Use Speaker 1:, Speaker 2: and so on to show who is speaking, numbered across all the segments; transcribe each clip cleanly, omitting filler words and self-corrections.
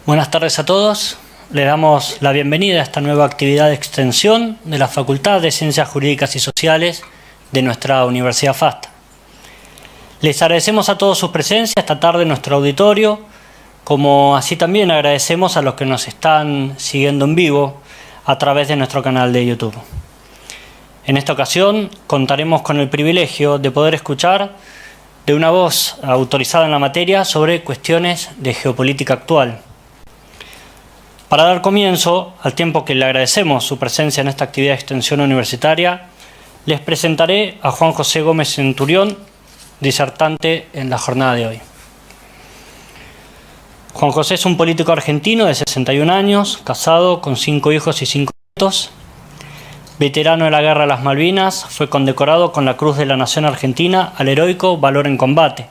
Speaker 1: Buenas tardes a todos. Le damos la bienvenida a esta nueva actividad de extensión de la Facultad de Ciencias Jurídicas y Sociales de nuestra Universidad FAST. Les agradecemos a todos su presencia esta tarde en nuestro auditorio, como así también agradecemos a los que nos están siguiendo en vivo a través de nuestro canal de YouTube. En esta ocasión contaremos con el privilegio de poder escuchar de una voz autorizada en la materia sobre cuestiones de geopolítica actual. Para dar comienzo, al tiempo que le agradecemos su presencia en esta actividad de extensión universitaria, les presentaré a Juan José Gómez Centurión, disertante en la jornada de hoy. Juan José es un político argentino de 61 años, casado, con 5 hijos y 5 nietos. Veterano de la Guerra de las Malvinas, fue condecorado con la Cruz de la Nación Argentina al heroico valor en combate,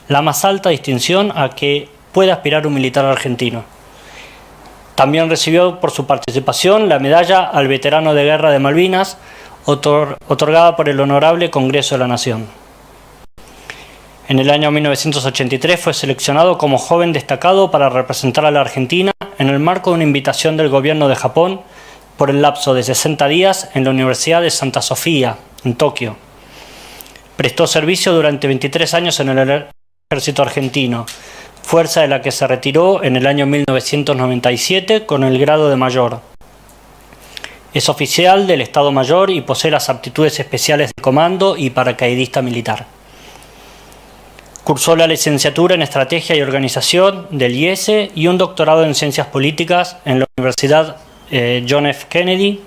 Speaker 1: la más alta distinción a que puede aspirar un militar argentino. También recibió por su participación la medalla al veterano de guerra de Malvinas, otorgada por el Honorable Congreso de la Nación. En el año 1983 fue seleccionado como joven destacado para representar a la Argentina en el marco de una invitación del gobierno de Japón por el lapso de 60 días en la Universidad de Santa Sofía, en Tokio. Prestó servicio durante 23 años en el ejército argentino, fuerza de la que se retiró en el año 1997 con el grado de mayor. Es oficial del Estado Mayor y posee las aptitudes especiales de comando y paracaidista militar. Cursó la licenciatura en Estrategia y Organización del IESE y un doctorado en Ciencias Políticas en la Universidad John F. Kennedy.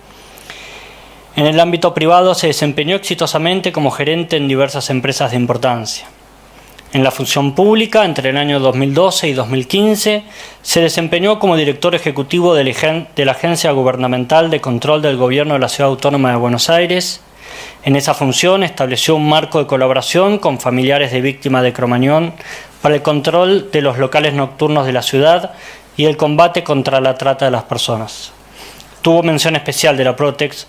Speaker 1: En el ámbito privado se desempeñó exitosamente como gerente en diversas empresas de importancia. En la función pública, entre el año 2012 y 2015, se desempeñó como director ejecutivo de la Agencia Gubernamental de Control del Gobierno de la Ciudad Autónoma de Buenos Aires. En esa función estableció un marco de colaboración con familiares de víctimas de Cromañón para el control de los locales nocturnos de la ciudad y el combate contra la trata de las personas. Tuvo mención especial de la Protex,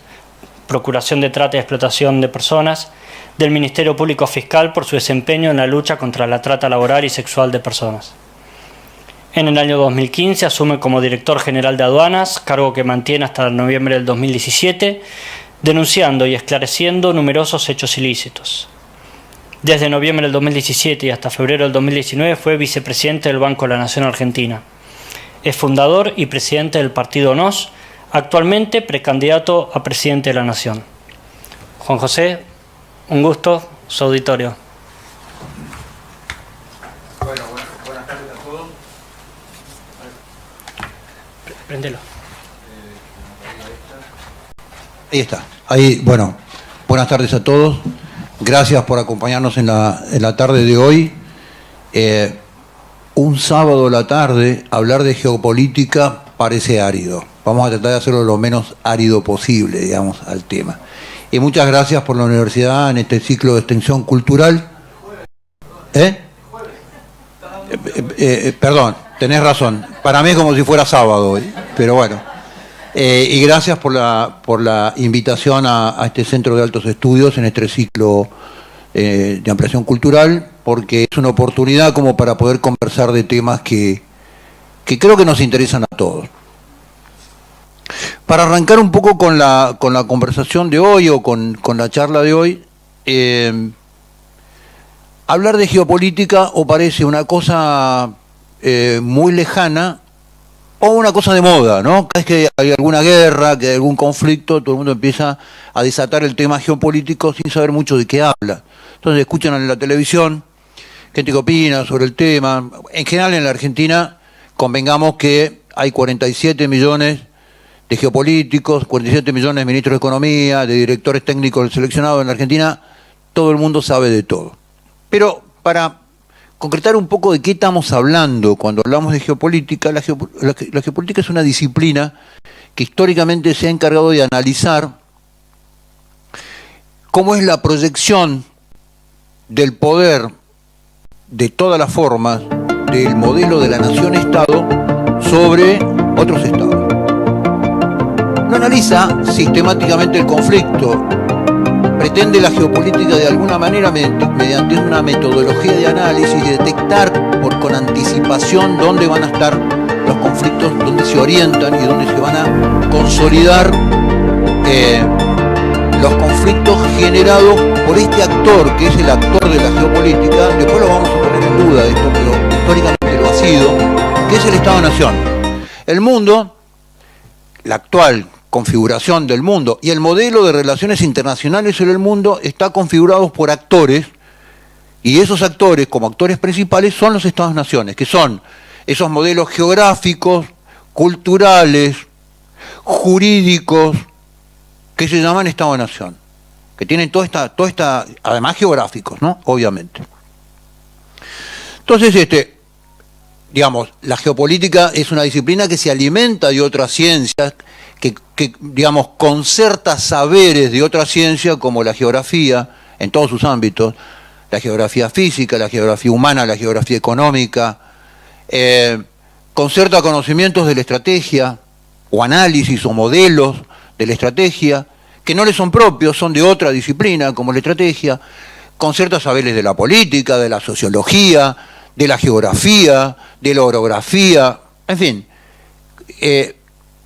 Speaker 1: Procuración de Trata y Explotación de Personas, del Ministerio Público Fiscal por su desempeño en la lucha contra la trata laboral y sexual de personas. En el año 2015 asume como director general de aduanas, cargo que mantiene hasta noviembre del 2017, denunciando y esclareciendo numerosos hechos ilícitos. Desde noviembre del 2017 y hasta febrero del 2019 fue vicepresidente del Banco de la Nación Argentina. Es fundador y presidente del partido NOS, actualmente precandidato a presidente de la Nación. Juan José, un gusto, su auditorio.
Speaker 2: Bueno, buenas tardes a todos.
Speaker 1: Préndelo.
Speaker 3: Ahí está. Ahí, bueno, buenas tardes a todos. Gracias por acompañarnos en la tarde de hoy. Un sábado a la tarde, hablar de geopolítica parece árido. Vamos a tratar de hacerlo lo menos árido posible, digamos, al tema. Y muchas gracias por la universidad en este ciclo de extensión cultural. Perdón, tenés razón. Para mí es como si fuera sábado hoy, pero bueno. Y gracias por la invitación a este Centro de Altos Estudios en este ciclo de ampliación cultural, porque es una oportunidad como para poder conversar de temas que creo que nos interesan a todos. Para arrancar un poco con la conversación de hoy o con la charla de hoy, hablar de geopolítica o parece una cosa muy lejana o una cosa de moda, ¿no? Cada vez que hay alguna guerra, que hay algún conflicto, todo el mundo empieza a desatar el tema geopolítico sin saber mucho de qué habla. Entonces escuchan en la televisión gente que opina sobre el tema. En general en la Argentina convengamos que hay 47 millones de geopolíticos, 47 millones de ministros de Economía, de directores técnicos seleccionados en la Argentina. Todo el mundo sabe de todo. Pero para concretar un poco de qué estamos hablando cuando hablamos de geopolítica, la geopolítica es una disciplina que históricamente se ha encargado de analizar cómo es la proyección del poder de todas las formas del modelo de la nación-estado sobre otros estados. No analiza sistemáticamente el conflicto. Pretende la geopolítica de alguna manera, mediante una metodología de análisis, detectar con anticipación dónde van a estar los conflictos, dónde se orientan y dónde se van a consolidar los conflictos generados por este actor, que es el actor de la geopolítica. Después lo vamos a poner en duda esto, pero históricamente lo ha sido, que es el Estado-Nación. El mundo, la actual configuración del mundo y el modelo de relaciones internacionales en el mundo está configurado por actores, y esos actores, como actores principales, son los Estados-naciones, que son esos modelos geográficos, culturales, jurídicos, que se llaman Estado-nación, que tienen toda esta, además geográficos, ¿no? Obviamente. Entonces, digamos, la geopolítica es una disciplina que se alimenta de otras ciencias, que digamos, concerta saberes de otras ciencias como la geografía, en todos sus ámbitos, la geografía física, la geografía humana, la geografía económica, concerta conocimientos de la estrategia, o análisis o modelos de la estrategia, que no le son propios, son de otra disciplina, como la estrategia, concerta saberes de la política, de la sociología, de la geografía, de la orografía, en fin.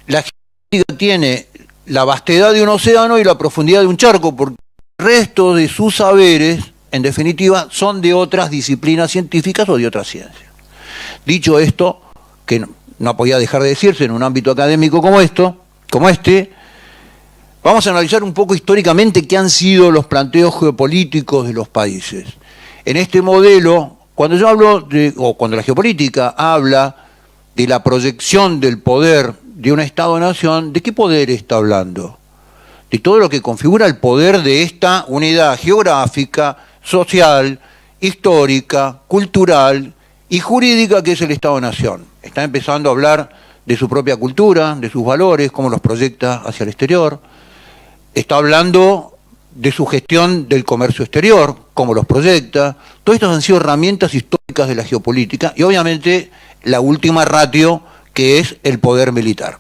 Speaker 3: La geopolítica tiene la vastedad de un océano y la profundidad de un charco, porque el resto de sus saberes, en definitiva, son de otras disciplinas científicas o de otras ciencias. Dicho esto, que no podía dejar de decirse en un ámbito académico como este, vamos a analizar un poco históricamente qué han sido los planteos geopolíticos de los países. En este modelo, cuando yo hablo o cuando la geopolítica habla de la proyección del poder de un Estado-nación, ¿de qué poder está hablando? De todo lo que configura el poder de esta unidad geográfica, social, histórica, cultural y jurídica que es el Estado-nación. Está empezando a hablar de su propia cultura, de sus valores, cómo los proyecta hacia el exterior. Está hablando de su gestión del comercio exterior, cómo los proyecta. Todas estas han sido herramientas históricas de la geopolítica y obviamente la última ratio, que es el poder militar,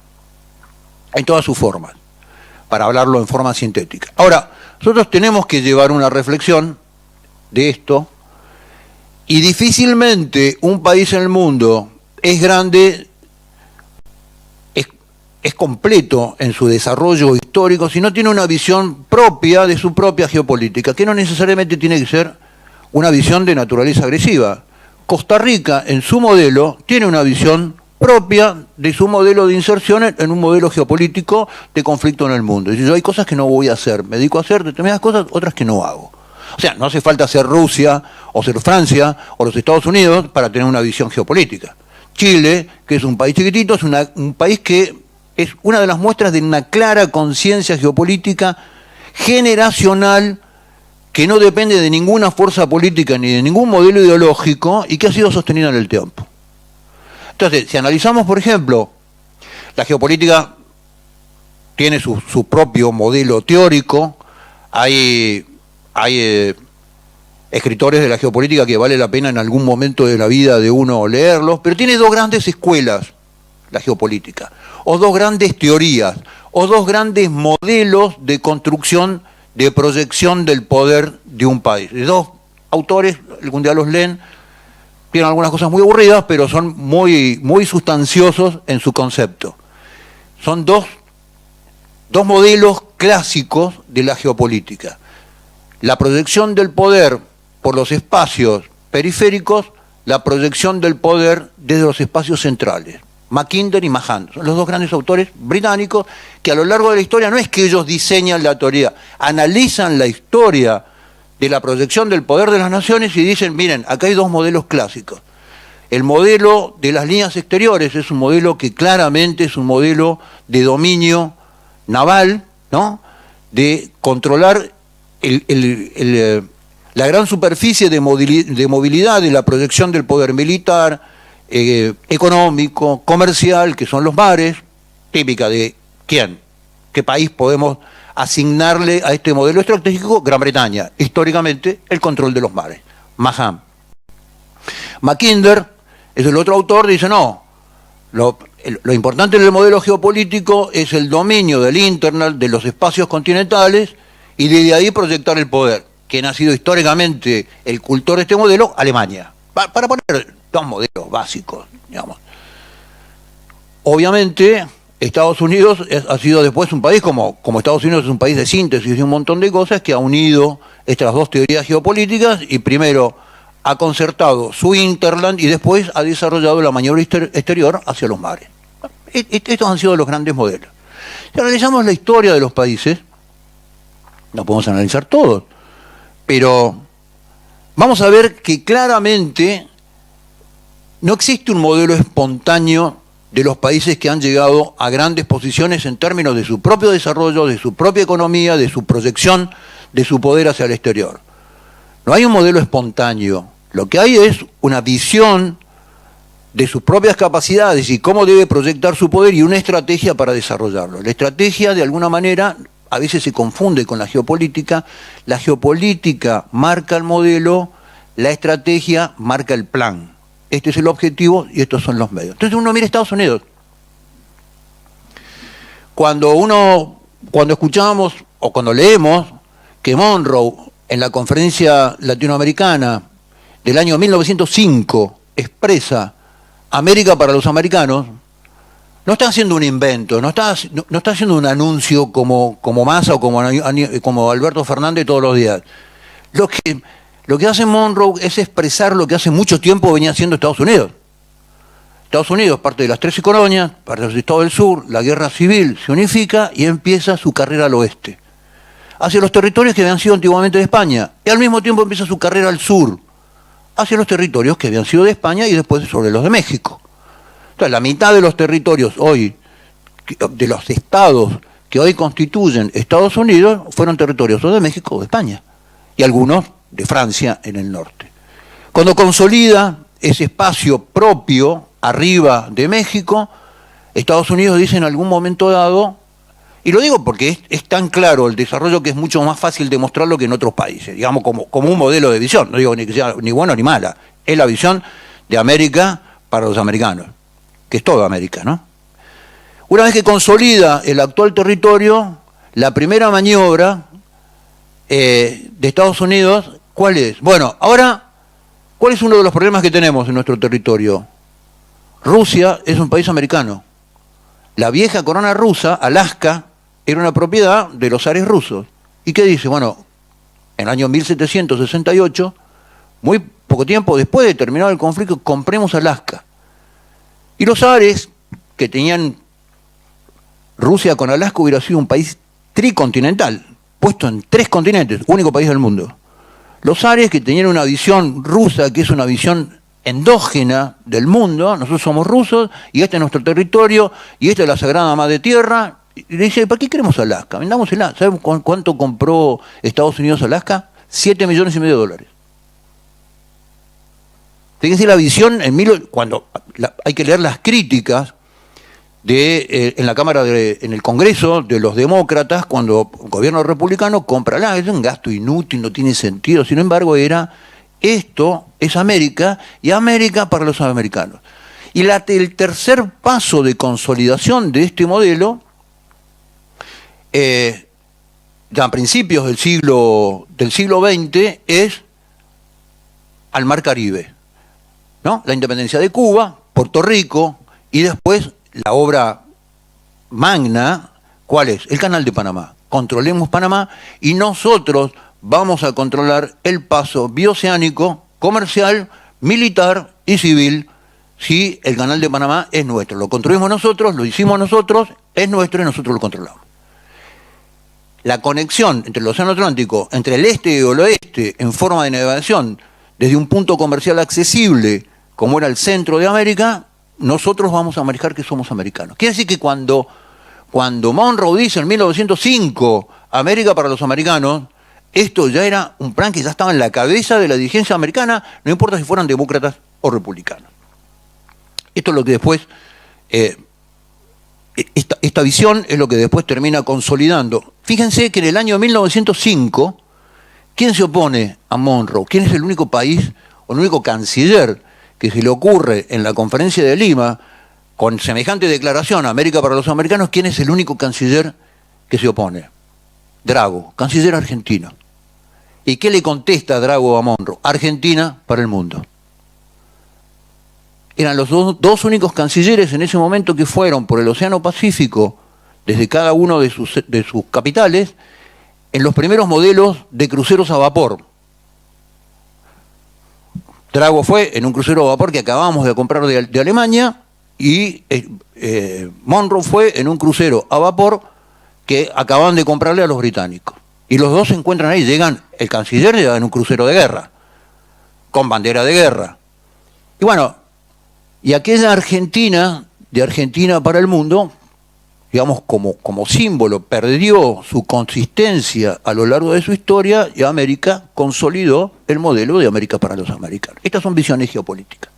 Speaker 3: en todas sus formas, para hablarlo en forma sintética. Ahora, nosotros tenemos que llevar una reflexión de esto, y difícilmente un país en el mundo es grande, es completo en su desarrollo histórico si no tiene una visión propia de su propia geopolítica, que no necesariamente tiene que ser una visión de naturaleza agresiva. Costa Rica, en su modelo, tiene una visión propia de su modelo de inserción en un modelo geopolítico de conflicto en el mundo. Y yo hay cosas que no voy a hacer, me dedico a hacer determinadas cosas, otras que no hago. O sea, no hace falta ser Rusia, o ser Francia, o los Estados Unidos para tener una visión geopolítica. Chile, que es un país chiquitito, es un país que es una de las muestras de una clara conciencia geopolítica generacional que no depende de ninguna fuerza política ni de ningún modelo ideológico y que ha sido sostenida en el tiempo. Entonces, si analizamos, por ejemplo, la geopolítica tiene su propio modelo teórico, hay escritores de la geopolítica que vale la pena en algún momento de la vida de uno leerlos, pero tiene dos grandes escuelas, la geopolítica, o dos grandes teorías, o dos grandes modelos de construcción, de proyección del poder de un país. De dos autores, algún día los leen, tienen algunas cosas muy aburridas, pero son muy, muy sustanciosos en su concepto. Son dos modelos clásicos de la geopolítica. La proyección del poder por los espacios periféricos, la proyección del poder desde los espacios centrales. Mackinder y Mahan son los dos grandes autores británicos que a lo largo de la historia no es que ellos diseñan la teoría, analizan la historia de la proyección del poder de las naciones y dicen, miren, acá hay dos modelos clásicos. El modelo de las líneas exteriores es un modelo que claramente es un modelo de dominio naval, ¿no? De controlar la gran superficie de movilidad de la proyección del poder militar, económico, comercial, que son los mares, típica de ¿quién? ¿Qué país podemos asignarle a este modelo estratégico? Gran Bretaña. Históricamente, el control de los mares. Maham. Mackinder es el otro autor, dice no, lo importante del modelo geopolítico es el dominio del internet, de los espacios continentales, y desde ahí proyectar el poder. Quien ha sido históricamente el cultor de este modelo, Alemania. Para poner dos modelos básicos, digamos. Obviamente, Estados Unidos ha sido después un país, como Estados Unidos es un país de síntesis de un montón de cosas, que ha unido estas dos teorías geopolíticas y primero ha concertado su interland y después ha desarrollado la maniobra exterior hacia los mares. Estos han sido los grandes modelos. Si analizamos la historia de los países, no podemos analizar todos, pero vamos a ver que claramente no existe un modelo espontáneo de los países que han llegado a grandes posiciones en términos de su propio desarrollo, de su propia economía, de su proyección, de su poder hacia el exterior. No hay un modelo espontáneo. Lo que hay es una visión de sus propias capacidades y cómo debe proyectar su poder y una estrategia para desarrollarlo. La estrategia, de alguna manera, a veces se confunde con la geopolítica. La geopolítica marca el modelo, la estrategia marca el plan. Este es el objetivo y estos son los medios. Entonces uno mira Estados Unidos. Cuando escuchamos o cuando leemos que Monroe en la conferencia latinoamericana del año 1905 expresa América para los americanos, no está haciendo un invento, no está haciendo un anuncio como Massa o como Alberto Fernández todos los días. Lo que hace Monroe es expresar lo que hace mucho tiempo venía haciendo Estados Unidos. Estados Unidos, parte de las 13 colonias, parte de los estados del sur, la guerra civil se unifica y empieza su carrera al oeste, hacia los territorios que habían sido antiguamente de España, y al mismo tiempo empieza su carrera al sur, hacia los territorios que habían sido de España y después sobre los de México. Entonces, la mitad de los territorios hoy, de los estados que hoy constituyen Estados Unidos, fueron territorios o de México o de España, y algunos de Francia en el norte. Cuando consolida ese espacio propio arriba de México, Estados Unidos dice en algún momento dado, y lo digo porque es tan claro el desarrollo que es mucho más fácil demostrarlo que en otros países, digamos como un modelo de visión, no digo ni que sea ni buena ni mala, es la visión de América para los americanos, que es toda América, ¿no? Una vez que consolida el actual territorio, la primera maniobra de Estados Unidos, ¿cuál es? Bueno, ahora, ¿cuál es uno de los problemas que tenemos en nuestro territorio? Rusia es un país americano. La vieja corona rusa, Alaska, era una propiedad de los zares rusos. ¿Y qué dice? Bueno, en el año 1768, muy poco tiempo después de terminar el conflicto, compremos Alaska. Y los zares, que tenían Rusia con Alaska, hubiera sido un país tricontinental, puesto en 3 continentes, único país del mundo. Los zares, que tenían una visión rusa, que es una visión endógena del mundo, nosotros somos rusos, y este es nuestro territorio, y esta es la Sagrada Madre Tierra, y le dice, ¿para qué queremos Alaska? Vendámosela. ¿Saben cuánto compró Estados Unidos Alaska? $7,5 millones. Fíjense la visión, hay que leer las críticas en la Cámara, en el Congreso de los demócratas, cuando el gobierno republicano compra Alaska. Es un gasto inútil, no tiene sentido. Sin embargo, esto es América, y América para los americanos. Y el tercer paso de consolidación de este modelo, ya a principios del siglo XX, es al Mar Caribe, ¿no? La independencia de Cuba, Puerto Rico, y después la obra magna, ¿cuál es? El Canal de Panamá. Controlemos Panamá y nosotros vamos a controlar el paso bioceánico, comercial, militar y civil, si el Canal de Panamá es nuestro. Lo construimos nosotros, lo hicimos nosotros, es nuestro y nosotros lo controlamos. la conexión entre el Océano Atlántico, entre el este y el oeste, en forma de navegación, desde un punto comercial accesible, como era el centro de América, nosotros vamos a manejar que somos americanos. Quiere decir que cuando Monroe dice en 1905, América para los americanos, esto ya era un plan que ya estaba en la cabeza de la dirigencia americana, no importa si fueran demócratas o republicanos. Esto es lo que después, esta visión es lo que después termina consolidando. Fíjense que en el año 1905, ¿quién se opone a Monroe? ¿Quién es el único país o el único canciller que se le ocurre en la conferencia de Lima, con semejante declaración, América para los americanos? ¿Quién es el único canciller que se opone? Drago, canciller argentino. ¿Y qué le contesta Drago a Monroe? Argentina para el mundo. Eran los dos únicos cancilleres en ese momento que fueron por el Océano Pacífico, desde cada uno de sus capitales, en los primeros modelos de cruceros a vapor. Drago fue en un crucero a vapor que acabamos de comprar de Alemania, y Monroe fue en un crucero a vapor que acaban de comprarle a los británicos. Y los dos se encuentran ahí, el canciller llega en un crucero de guerra, con bandera de guerra. Y bueno, y aquella Argentina, de Argentina para el mundo, digamos, como símbolo, perdió su consistencia a lo largo de su historia, y América consolidó el modelo de América para los americanos. Estas son visiones geopolíticas.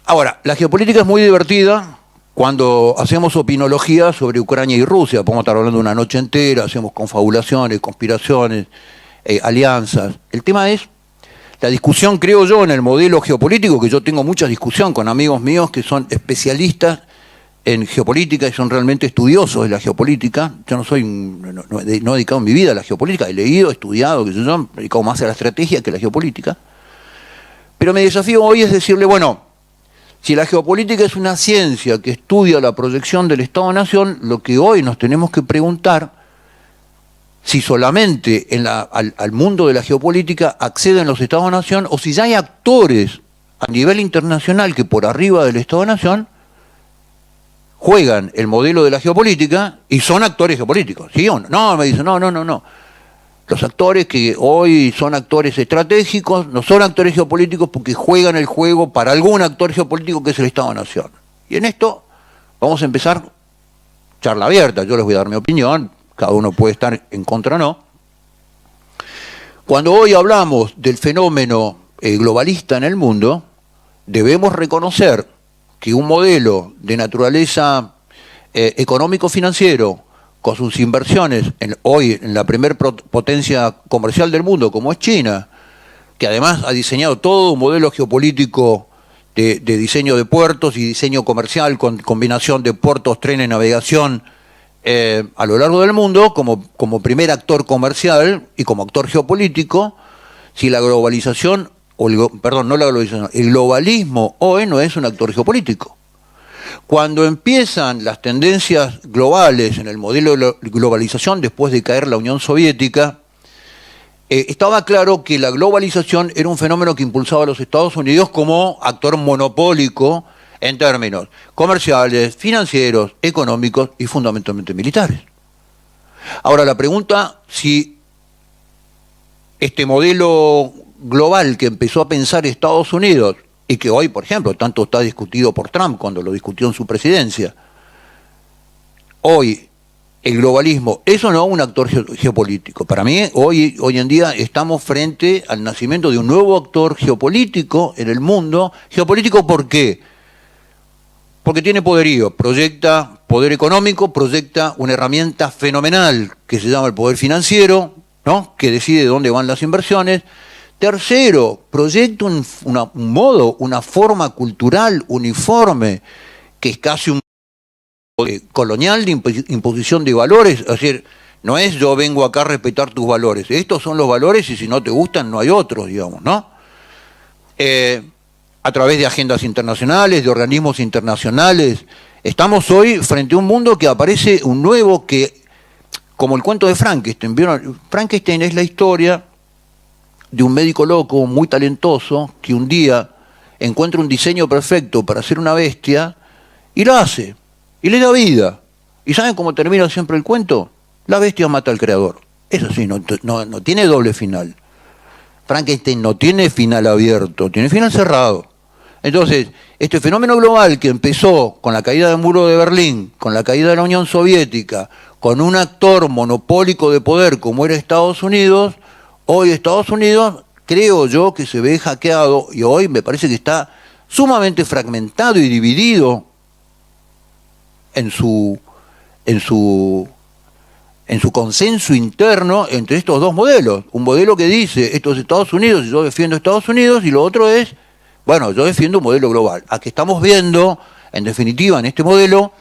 Speaker 3: Ahora, la geopolítica es muy divertida cuando hacemos opinología sobre Ucrania y Rusia. Podemos estar hablando una noche entera, hacemos confabulaciones, conspiraciones, alianzas. El tema es la discusión, creo yo, en el modelo geopolítico, que yo tengo mucha discusión con amigos míos que son especialistas en geopolítica y son realmente estudiosos de la geopolítica. Yo no he dedicado mi vida a la geopolítica, he leído, estudiado, que yo me he dedicado más a la estrategia que a la geopolítica. Pero mi desafío hoy es decirle, bueno, si la geopolítica es una ciencia que estudia la proyección del Estado-Nación, lo que hoy nos tenemos que preguntar, si solamente al mundo de la geopolítica acceden los Estados-Nación, o si ya hay actores a nivel internacional que por arriba del Estado-Nación juegan el modelo de la geopolítica y son actores geopolíticos. ¿Sí o no? No, me dicen, no. Los actores que hoy son actores estratégicos no son actores geopolíticos porque juegan el juego para algún actor geopolítico que es el Estado-Nación. Y en esto vamos a empezar charla abierta. Yo les voy a dar mi opinión, cada uno puede estar en contra o no. Cuando hoy hablamos del fenómeno globalista en el mundo, debemos reconocer que un modelo de naturaleza económico-financiero, con sus inversiones hoy en la primer potencia comercial del mundo, como es China, que además ha diseñado todo un modelo geopolítico de diseño de puertos y diseño comercial con combinación de puertos, trenes, navegación a lo largo del mundo, como primer actor comercial y como actor geopolítico. Si la globalización, el globalismo hoy no es un actor geopolítico. Cuando empiezan las tendencias globales en el modelo de globalización después de caer la Unión Soviética, estaba claro que la globalización era un fenómeno que impulsaba a los Estados Unidos como actor monopólico en términos comerciales, financieros, económicos y fundamentalmente militares. Ahora la pregunta, si este modelo global que empezó a pensar Estados Unidos, y que hoy, por ejemplo, tanto está discutido por Trump cuando lo discutió en su presidencia, hoy el globalismo es o no un actor geopolítico. Para mí, hoy en día estamos frente al nacimiento de un nuevo actor geopolítico en el mundo. ¿Geopolítico por qué? Porque tiene poderío, proyecta poder económico, proyecta una herramienta fenomenal que se llama el poder financiero, ¿no?, que decide dónde van las inversiones. Tercero, proyecta un modo, una forma cultural uniforme, que es casi un colonial de imposición de valores. Es decir, no es yo vengo acá a respetar tus valores, estos son los valores y si no te gustan no hay otros, digamos, ¿no? A través de agendas internacionales, de organismos internacionales, estamos hoy frente a un mundo que aparece un nuevo que, como el cuento de Frankenstein, ¿vieron? Frankenstein es la historia de un médico loco muy talentoso que un día encuentra un diseño perfecto para hacer una bestia y lo hace, y le da vida. ¿Y saben cómo termina siempre el cuento? La bestia mata al creador. Eso sí, no tiene doble final. Frankenstein no tiene final abierto, tiene final cerrado. Entonces, este fenómeno global que empezó con la caída del muro de Berlín, con la caída de la Unión Soviética, con un actor monopólico de poder como era Estados Unidos, hoy Estados Unidos, creo yo, que se ve hackeado y hoy me parece que está sumamente fragmentado y dividido en su consenso interno entre estos dos modelos. Un modelo que dice, esto es Estados Unidos y yo defiendo Estados Unidos, y lo otro es, bueno, yo defiendo un modelo global. A que estamos viendo, en definitiva, en este modelo,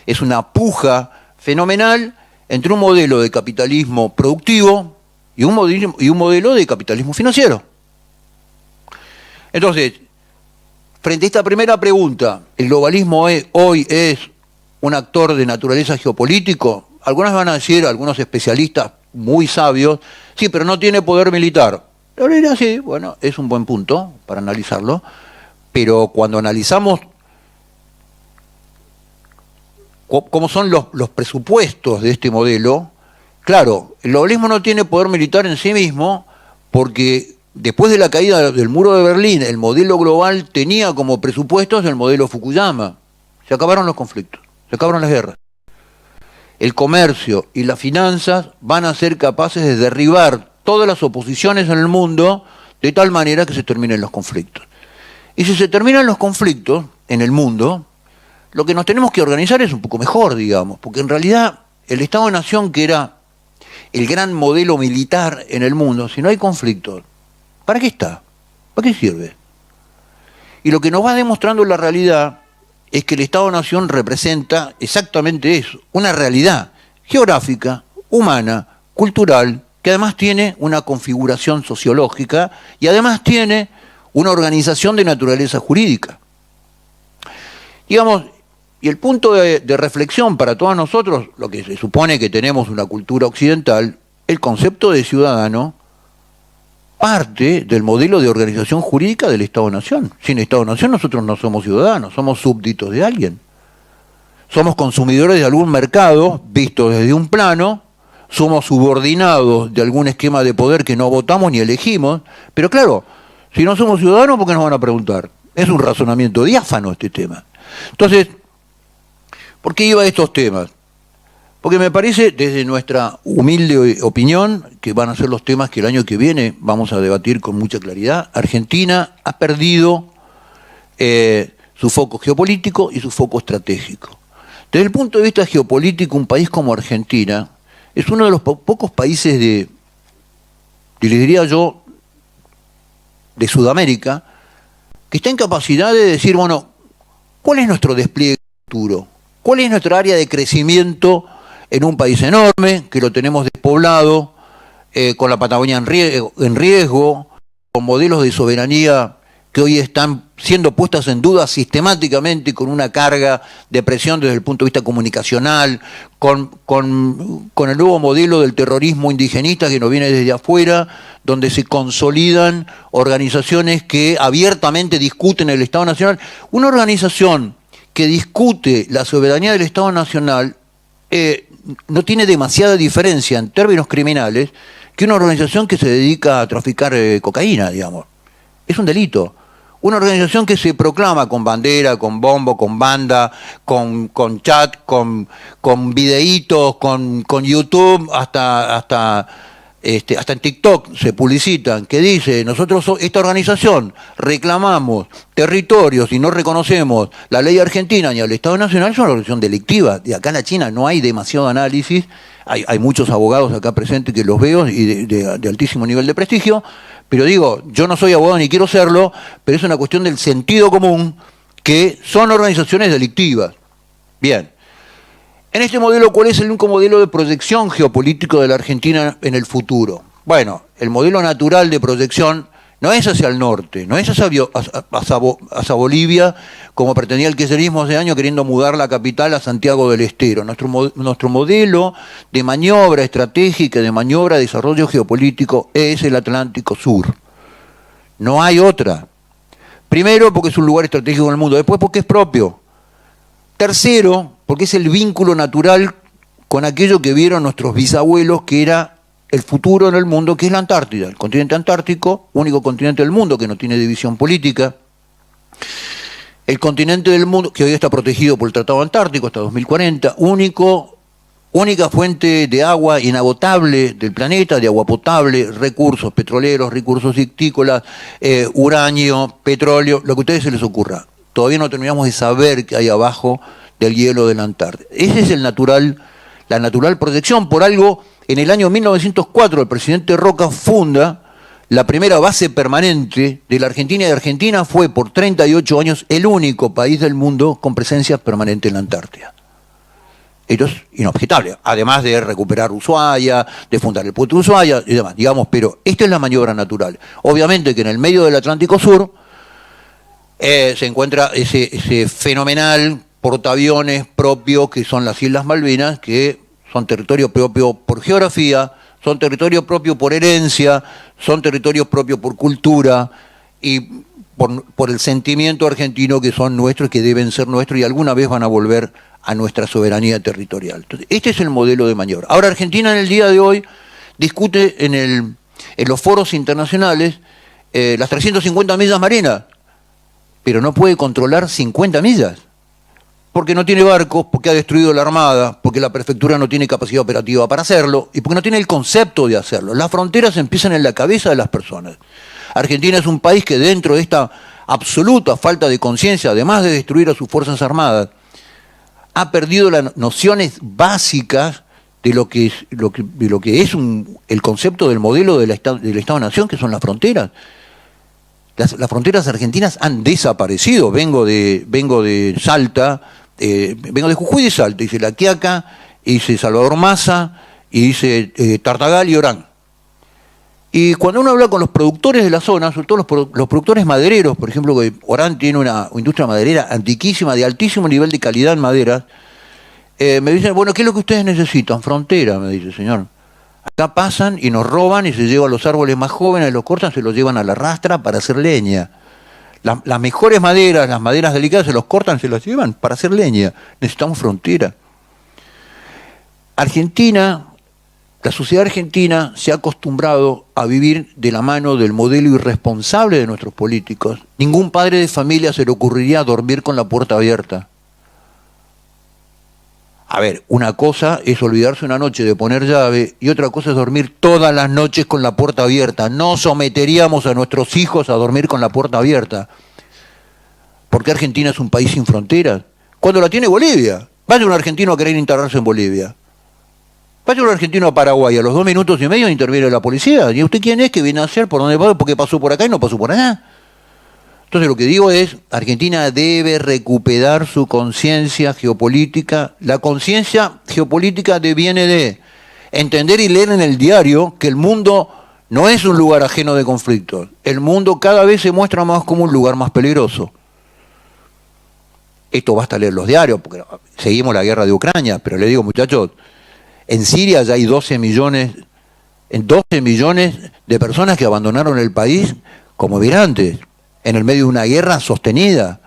Speaker 3: es una puja fenomenal entre un modelo de capitalismo productivo y un modelo de capitalismo financiero. Entonces, frente a esta primera pregunta, ¿el globalismo hoy es un actor de naturaleza geopolítico? Algunos van a decir, algunos especialistas muy sabios, sí, pero no tiene poder militar. Yo le diría, sí, bueno, es un buen punto para analizarlo, pero cuando analizamos cómo son los presupuestos de este modelo, claro, el globalismo no tiene poder militar en sí mismo, porque después de la caída del muro de Berlín, el modelo global tenía como presupuestos el modelo Fukuyama. Se acabaron los conflictos, se acabaron las guerras. El comercio y las finanzas van a ser capaces de derribar todas las oposiciones en el mundo de tal manera que se terminen los conflictos. Y si se terminan los conflictos en el mundo, lo que nos tenemos que organizar es un poco mejor, digamos, porque en realidad el Estado-Nación, que era el gran modelo militar en el mundo, si no hay conflictos, ¿para qué está? ¿Para qué sirve? Y lo que nos va demostrando la realidad es que el Estado-Nación representa exactamente eso, una realidad geográfica, humana, cultural, que además tiene una configuración sociológica y además tiene una organización de naturaleza jurídica. Digamos, y el punto de reflexión para todos nosotros, lo que se supone que tenemos una cultura occidental, el concepto de ciudadano parte del modelo de organización jurídica del Estado-Nación. Sin Estado-Nación nosotros no somos ciudadanos, somos súbditos de alguien. Somos consumidores de algún mercado visto desde un plano, somos subordinados de algún esquema de poder que no votamos ni elegimos, pero claro, si no somos ciudadanos, ¿por qué nos van a preguntar? Es un razonamiento diáfano este tema. Entonces, ¿por qué iba a estos temas? Porque me parece, desde nuestra humilde opinión, que van a ser los temas que el año que viene vamos a debatir con mucha claridad, Argentina ha perdido su foco geopolítico y su foco estratégico. Desde el punto de vista geopolítico, un país como Argentina es uno de los pocos países les diría yo, de Sudamérica, que está en capacidad de decir, bueno, ¿cuál es nuestro despliegue futuro? ¿Cuál es nuestra área de crecimiento en un país enorme, que lo tenemos despoblado, con la Patagonia en riesgo, con modelos de soberanía que hoy están siendo puestas en duda sistemáticamente, con una carga de presión desde el punto de vista comunicacional, con el nuevo modelo del terrorismo indigenista que nos viene desde afuera, donde se consolidan organizaciones que abiertamente discuten el Estado Nacional. Una organización que discute la soberanía del Estado Nacional no tiene demasiada diferencia en términos criminales que una organización que se dedica a traficar cocaína, digamos. Es un delito. Una organización que se proclama con bandera, con bombo, con banda, con chat, con videitos, con YouTube, hasta en TikTok se publicitan, que dice, nosotros, esta organización, reclamamos territorios y no reconocemos la ley argentina ni al Estado Nacional, es una organización delictiva. De acá en la China no hay demasiado análisis, hay muchos abogados acá presentes que los veo y de altísimo nivel de prestigio, pero digo, yo no soy abogado ni quiero serlo, pero es una cuestión del sentido común, que son organizaciones delictivas. Bien. En este modelo, ¿cuál es el único modelo de proyección geopolítico de la Argentina en el futuro? Bueno, el modelo natural de proyección no es hacia el norte, no es hacia Bolivia, como pretendía el kirchnerismo hace años queriendo mudar la capital a Santiago del Estero. Nuestro modelo de maniobra estratégica, de maniobra de desarrollo geopolítico es el Atlántico Sur. No hay otra. Primero, porque es un lugar estratégico en el mundo. Después, porque es propio. Tercero, porque es el vínculo natural con aquello que vieron nuestros bisabuelos, que era el futuro en el mundo, que es la Antártida, el continente antártico, único continente del mundo que no tiene división política, el continente del mundo que hoy está protegido por el Tratado Antártico hasta 2040, única fuente de agua inagotable del planeta, de agua potable, recursos petroleros, recursosictícolas, uranio, petróleo, lo que a ustedes se les ocurra. Todavía no terminamos de saber qué hay abajo del hielo de la Antártida. Ese es la natural protección. Por algo, en el año 1904, el presidente Roca funda la primera base permanente de la Argentina, y Argentina fue por 38 años el único país del mundo con presencia permanente en la Antártida. Esto es inobjetable, además de recuperar Ushuaia, de fundar el puerto de Ushuaia y demás, digamos, pero esta es la maniobra natural. Obviamente que en el medio del Atlántico Sur se encuentra ese fenomenal portaaviones propio que son las Islas Malvinas, que son territorio propio por geografía, son territorio propio por herencia, son territorio propio por cultura y por el sentimiento argentino que son nuestros, que deben ser nuestros y alguna vez van a volver a nuestra soberanía territorial. Entonces, este es el modelo de maniobra. Ahora, Argentina en el día de hoy discute en los foros internacionales las 350 millas marinas, pero no puede controlar 50 millas, porque no tiene barcos, porque ha destruido la Armada, porque la prefectura no tiene capacidad operativa para hacerlo, y porque no tiene el concepto de hacerlo. Las fronteras empiezan en la cabeza de las personas. Argentina es un país que dentro de esta absoluta falta de conciencia, además de destruir a sus Fuerzas Armadas, ha perdido las nociones básicas de lo que es el concepto del modelo del Estado-Nación, que son las fronteras. Las fronteras argentinas han desaparecido. Vengo de Salta, vengo de Jujuy de Salta, hice La Quiaca, hice Salvador Maza, y hice Tartagal y Orán. Y cuando uno habla con los productores de la zona, sobre todo los productores madereros, por ejemplo, que Orán tiene una industria maderera antiquísima, de altísimo nivel de calidad en maderas, me dicen, bueno, ¿qué es lo que ustedes necesitan? Frontera, me dice, señor. Acá pasan y nos roban y se llevan los árboles más jóvenes, los cortan, se los llevan a la rastra para hacer leña. Las mejores maderas, las maderas delicadas, se los cortan, se las llevan para hacer leña. Necesitamos frontera. Argentina, la sociedad argentina se ha acostumbrado a vivir de la mano del modelo irresponsable de nuestros políticos. Ningún padre de familia se le ocurriría dormir con la puerta abierta. A ver, una cosa es olvidarse una noche de poner llave y otra cosa es dormir todas las noches con la puerta abierta. No someteríamos a nuestros hijos a dormir con la puerta abierta. ¿Por qué Argentina es un país sin fronteras? Cuando la tiene Bolivia. Vaya un argentino a querer instalarse en Bolivia. Vaya un argentino a Paraguay, a los 2 minutos y medio interviene la policía. ¿Y usted quién es? ¿Qué viene a hacer? ¿Por dónde va? ¿Por qué pasó por acá y no pasó por allá? Entonces lo que digo es, Argentina debe recuperar su conciencia geopolítica. La conciencia geopolítica viene de entender y leer en el diario que el mundo no es un lugar ajeno de conflictos. El mundo cada vez se muestra más como un lugar más peligroso. Esto basta leer los diarios, porque seguimos la guerra de Ucrania, pero le digo, muchachos, en Siria ya hay 12 millones de personas que abandonaron el país como migrantes, en el medio de una guerra sostenida.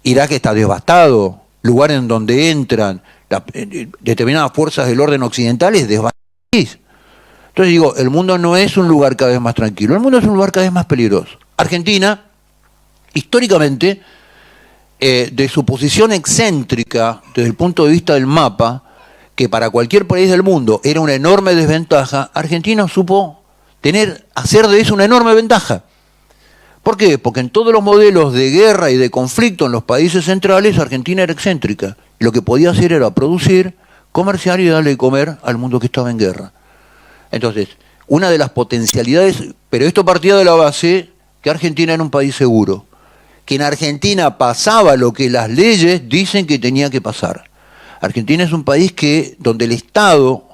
Speaker 3: Irak está devastado, lugares en donde entran determinadas fuerzas del orden occidentales desvastan el país. Entonces digo, el mundo no es un lugar cada vez más tranquilo, el mundo es un lugar cada vez más peligroso. Argentina, históricamente, de su posición excéntrica desde el punto de vista del mapa, que para cualquier país del mundo era una enorme desventaja, Argentina supo hacer de eso una enorme ventaja. ¿Por qué? Porque en todos los modelos de guerra y de conflicto en los países centrales, Argentina era excéntrica. Lo que podía hacer era producir, comerciar y darle de comer al mundo que estaba en guerra. Entonces, una de las potencialidades, pero esto partía de la base que Argentina era un país seguro, que en Argentina pasaba lo que las leyes dicen que tenía que pasar. Argentina es un país donde el Estado,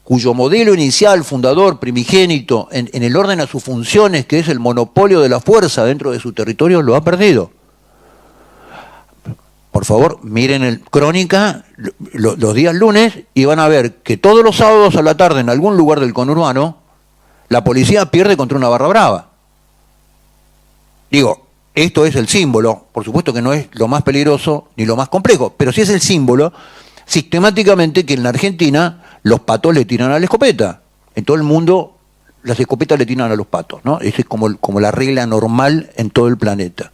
Speaker 3: cuyo modelo inicial, fundador, primigénito, en el orden a sus funciones, que es el monopolio de la fuerza dentro de su territorio, lo ha perdido. Por favor, miren el Crónica los días lunes y van a ver que todos los sábados a la tarde en algún lugar del conurbano, la policía pierde contra una barra brava. Digo, esto es el símbolo, por supuesto que no es lo más peligroso ni lo más complejo, pero sí es el símbolo. sistemáticamente que en la Argentina los patos le tiran a la escopeta. En todo el mundo las escopetas le tiran a los patos, ¿no? Esa es como la regla normal en todo el planeta.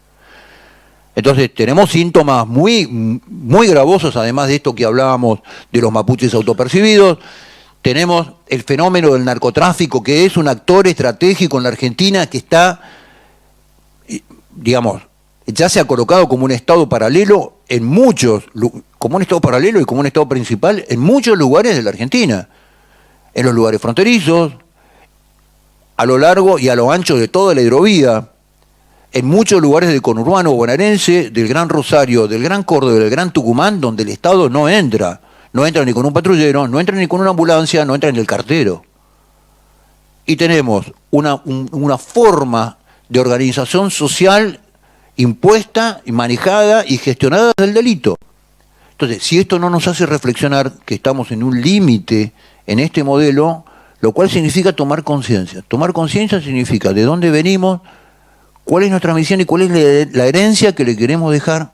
Speaker 3: Entonces tenemos síntomas muy gravosos, además de esto que hablábamos de los mapuches autopercibidos. Tenemos el fenómeno del narcotráfico, que es un actor estratégico en la Argentina que está, digamos, ya se ha colocado como un estado paralelo en muchos, como un estado paralelo y como un estado principal en muchos lugares de la Argentina. En los lugares fronterizos, a lo largo y a lo ancho de toda la hidrovía, en muchos lugares del conurbano bonaerense, del Gran Rosario, del Gran Córdoba, del Gran Tucumán, donde el Estado no entra ni con un patrullero, no entra ni con una ambulancia, no entra ni el cartero. Y tenemos una forma de organización social impuesta, y manejada y gestionada del delito. Entonces, si esto no nos hace reflexionar que estamos en un límite en este modelo, lo cual significa tomar conciencia. Tomar conciencia significa de dónde venimos, cuál es nuestra misión y cuál es la herencia que le queremos dejar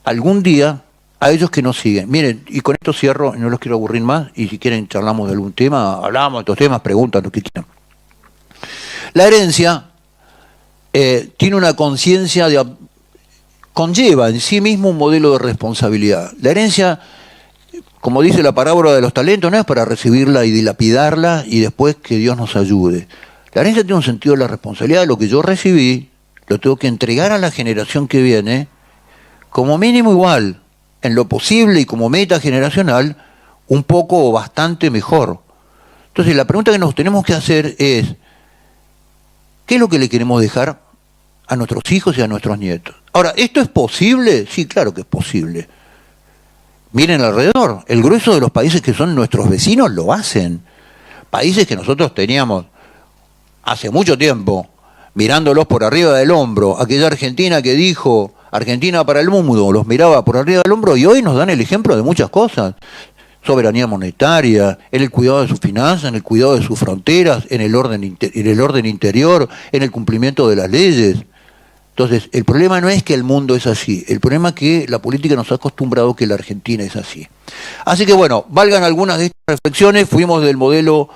Speaker 3: algún día a ellos que nos siguen. Miren, y con esto cierro, no los quiero aburrir más, y si quieren charlamos de algún tema, hablamos de estos temas, preguntan lo que quieran. La herencia tiene una conciencia, conlleva en sí mismo un modelo de responsabilidad. La herencia, como dice la parábola de los talentos, no es para recibirla y dilapidarla y después que Dios nos ayude. La herencia tiene un sentido de la responsabilidad. Lo que yo recibí, lo tengo que entregar a la generación que viene, como mínimo igual, en lo posible y como meta generacional, un poco o bastante mejor. Entonces la pregunta que nos tenemos que hacer es, ¿qué es lo que le queremos dejar a nuestros hijos y a nuestros nietos? Ahora, ¿esto es posible? Sí, claro que es posible. Miren alrededor, el grueso de los países que son nuestros vecinos lo hacen. Países que nosotros teníamos hace mucho tiempo, mirándolos por arriba del hombro, aquella Argentina que dijo, Argentina para el mundo, los miraba por arriba del hombro y hoy nos dan el ejemplo de muchas cosas. Soberanía monetaria, en el cuidado de sus finanzas, en el cuidado de sus fronteras, en el orden interior, en el cumplimiento de las leyes. Entonces, el problema no es que el mundo es así, el problema es que la política nos ha acostumbrado que la Argentina es así. Así que bueno, valgan algunas de estas reflexiones, fuimos del modelo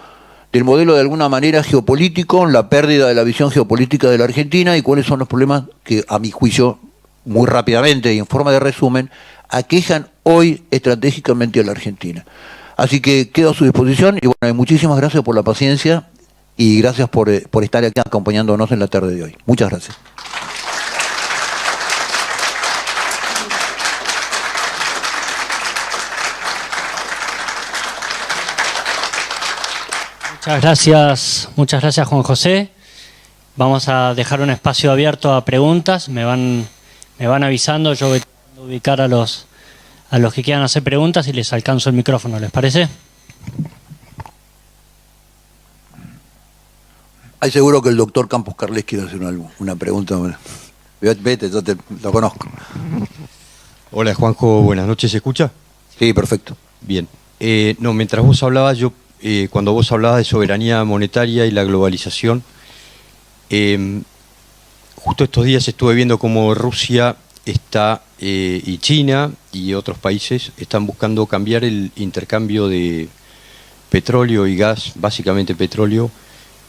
Speaker 3: de alguna manera geopolítico, la pérdida de la visión geopolítica de la Argentina y cuáles son los problemas que, a mi juicio, muy rápidamente y en forma de resumen, aquejan hoy estratégicamente a la Argentina. Así que quedo a su disposición y bueno, muchísimas gracias por la paciencia y gracias por estar aquí acompañándonos en la tarde de hoy. Muchas gracias.
Speaker 1: Muchas gracias Juan José. Vamos a dejar un espacio abierto a preguntas. Me van avisando, yo voy a ubicar a los que quieran hacer preguntas y les alcanzo el micrófono, ¿les parece?
Speaker 3: Hay seguro que el doctor Campos Carles quiere hacer una pregunta. Bueno, vete, yo lo conozco.
Speaker 4: Hola Juanjo, buenas noches, ¿se escucha?
Speaker 3: Sí, perfecto.
Speaker 4: Bien. No, mientras vos hablabas, cuando vos hablabas de soberanía monetaria y la globalización, justo estos días estuve viendo cómo Rusia está y China y otros países están buscando cambiar el intercambio de petróleo y gas, básicamente petróleo,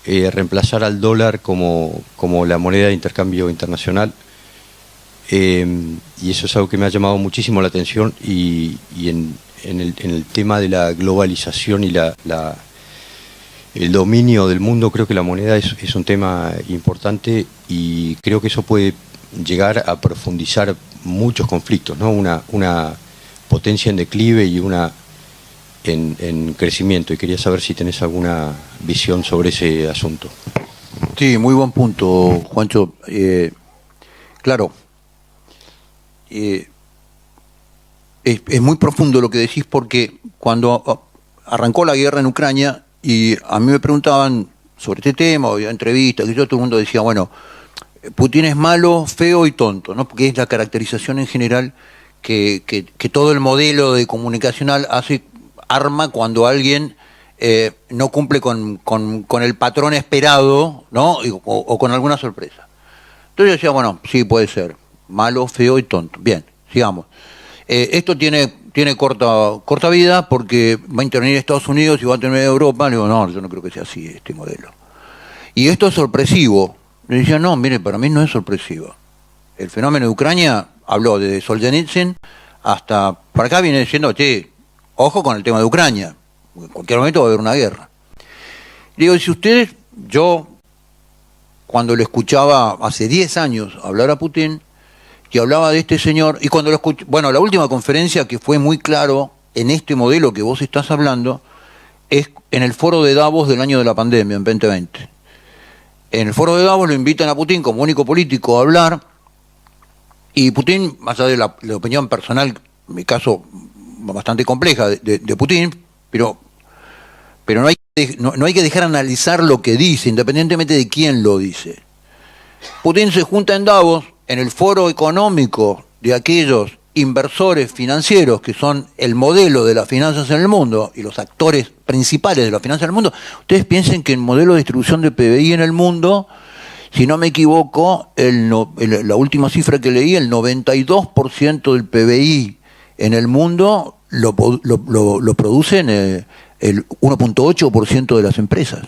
Speaker 4: reemplazar al dólar como la moneda de intercambio internacional. Y eso es algo que me ha llamado muchísimo la atención y en el tema de la globalización y el dominio del mundo, creo que la moneda es un tema importante y creo que eso puede llegar a profundizar muchos conflictos, ¿no? Una potencia en declive y una en crecimiento, y quería saber si tenés alguna visión sobre ese asunto.
Speaker 3: Sí, muy buen punto, Juancho. Claro, es muy profundo lo que decís, porque cuando arrancó la guerra en Ucrania y a mí me preguntaban sobre este tema, había entrevistas, que todo el mundo decía, bueno, Putin es malo, feo y tonto, ¿no? Porque es la caracterización en general que todo el modelo de comunicacional arma cuando alguien no cumple con el patrón esperado, ¿no? O con alguna sorpresa. Entonces yo decía, bueno, sí, puede ser malo, feo y tonto. Bien, sigamos. Esto tiene tiene corta vida porque va a intervenir Estados Unidos y va a tener Europa. Le digo, no, yo no creo que sea así este modelo. Y esto es sorpresivo. Le decía, no, mire, para mí no es sorpresivo. El fenómeno de Ucrania habló desde Solzhenitsyn hasta, para acá viene diciendo, che, ojo con el tema de Ucrania, en cualquier momento va a haber una guerra. Le digo, si ustedes, yo, cuando lo escuchaba hace 10 años hablar a Putin, que hablaba de este señor, y cuando lo escuché, bueno, la última conferencia que fue muy claro en este modelo que vos estás hablando, es en el foro de Davos del año de la pandemia, en 2020. En el foro de Davos lo invitan a Putin como único político a hablar, y Putin, más allá de la opinión personal, en mi caso bastante compleja de Putin, pero no hay que dejar analizar lo que dice, independientemente de quién lo dice. Putin se junta en Davos, en el foro económico de aquellos inversores financieros que son el modelo de las finanzas en el mundo y los actores principales de las finanzas en el mundo. Ustedes piensen que el modelo de distribución de PBI en el mundo, si no me equivoco, la última cifra que leí, el 92% del PBI en el mundo lo producen el 1.8% de las empresas.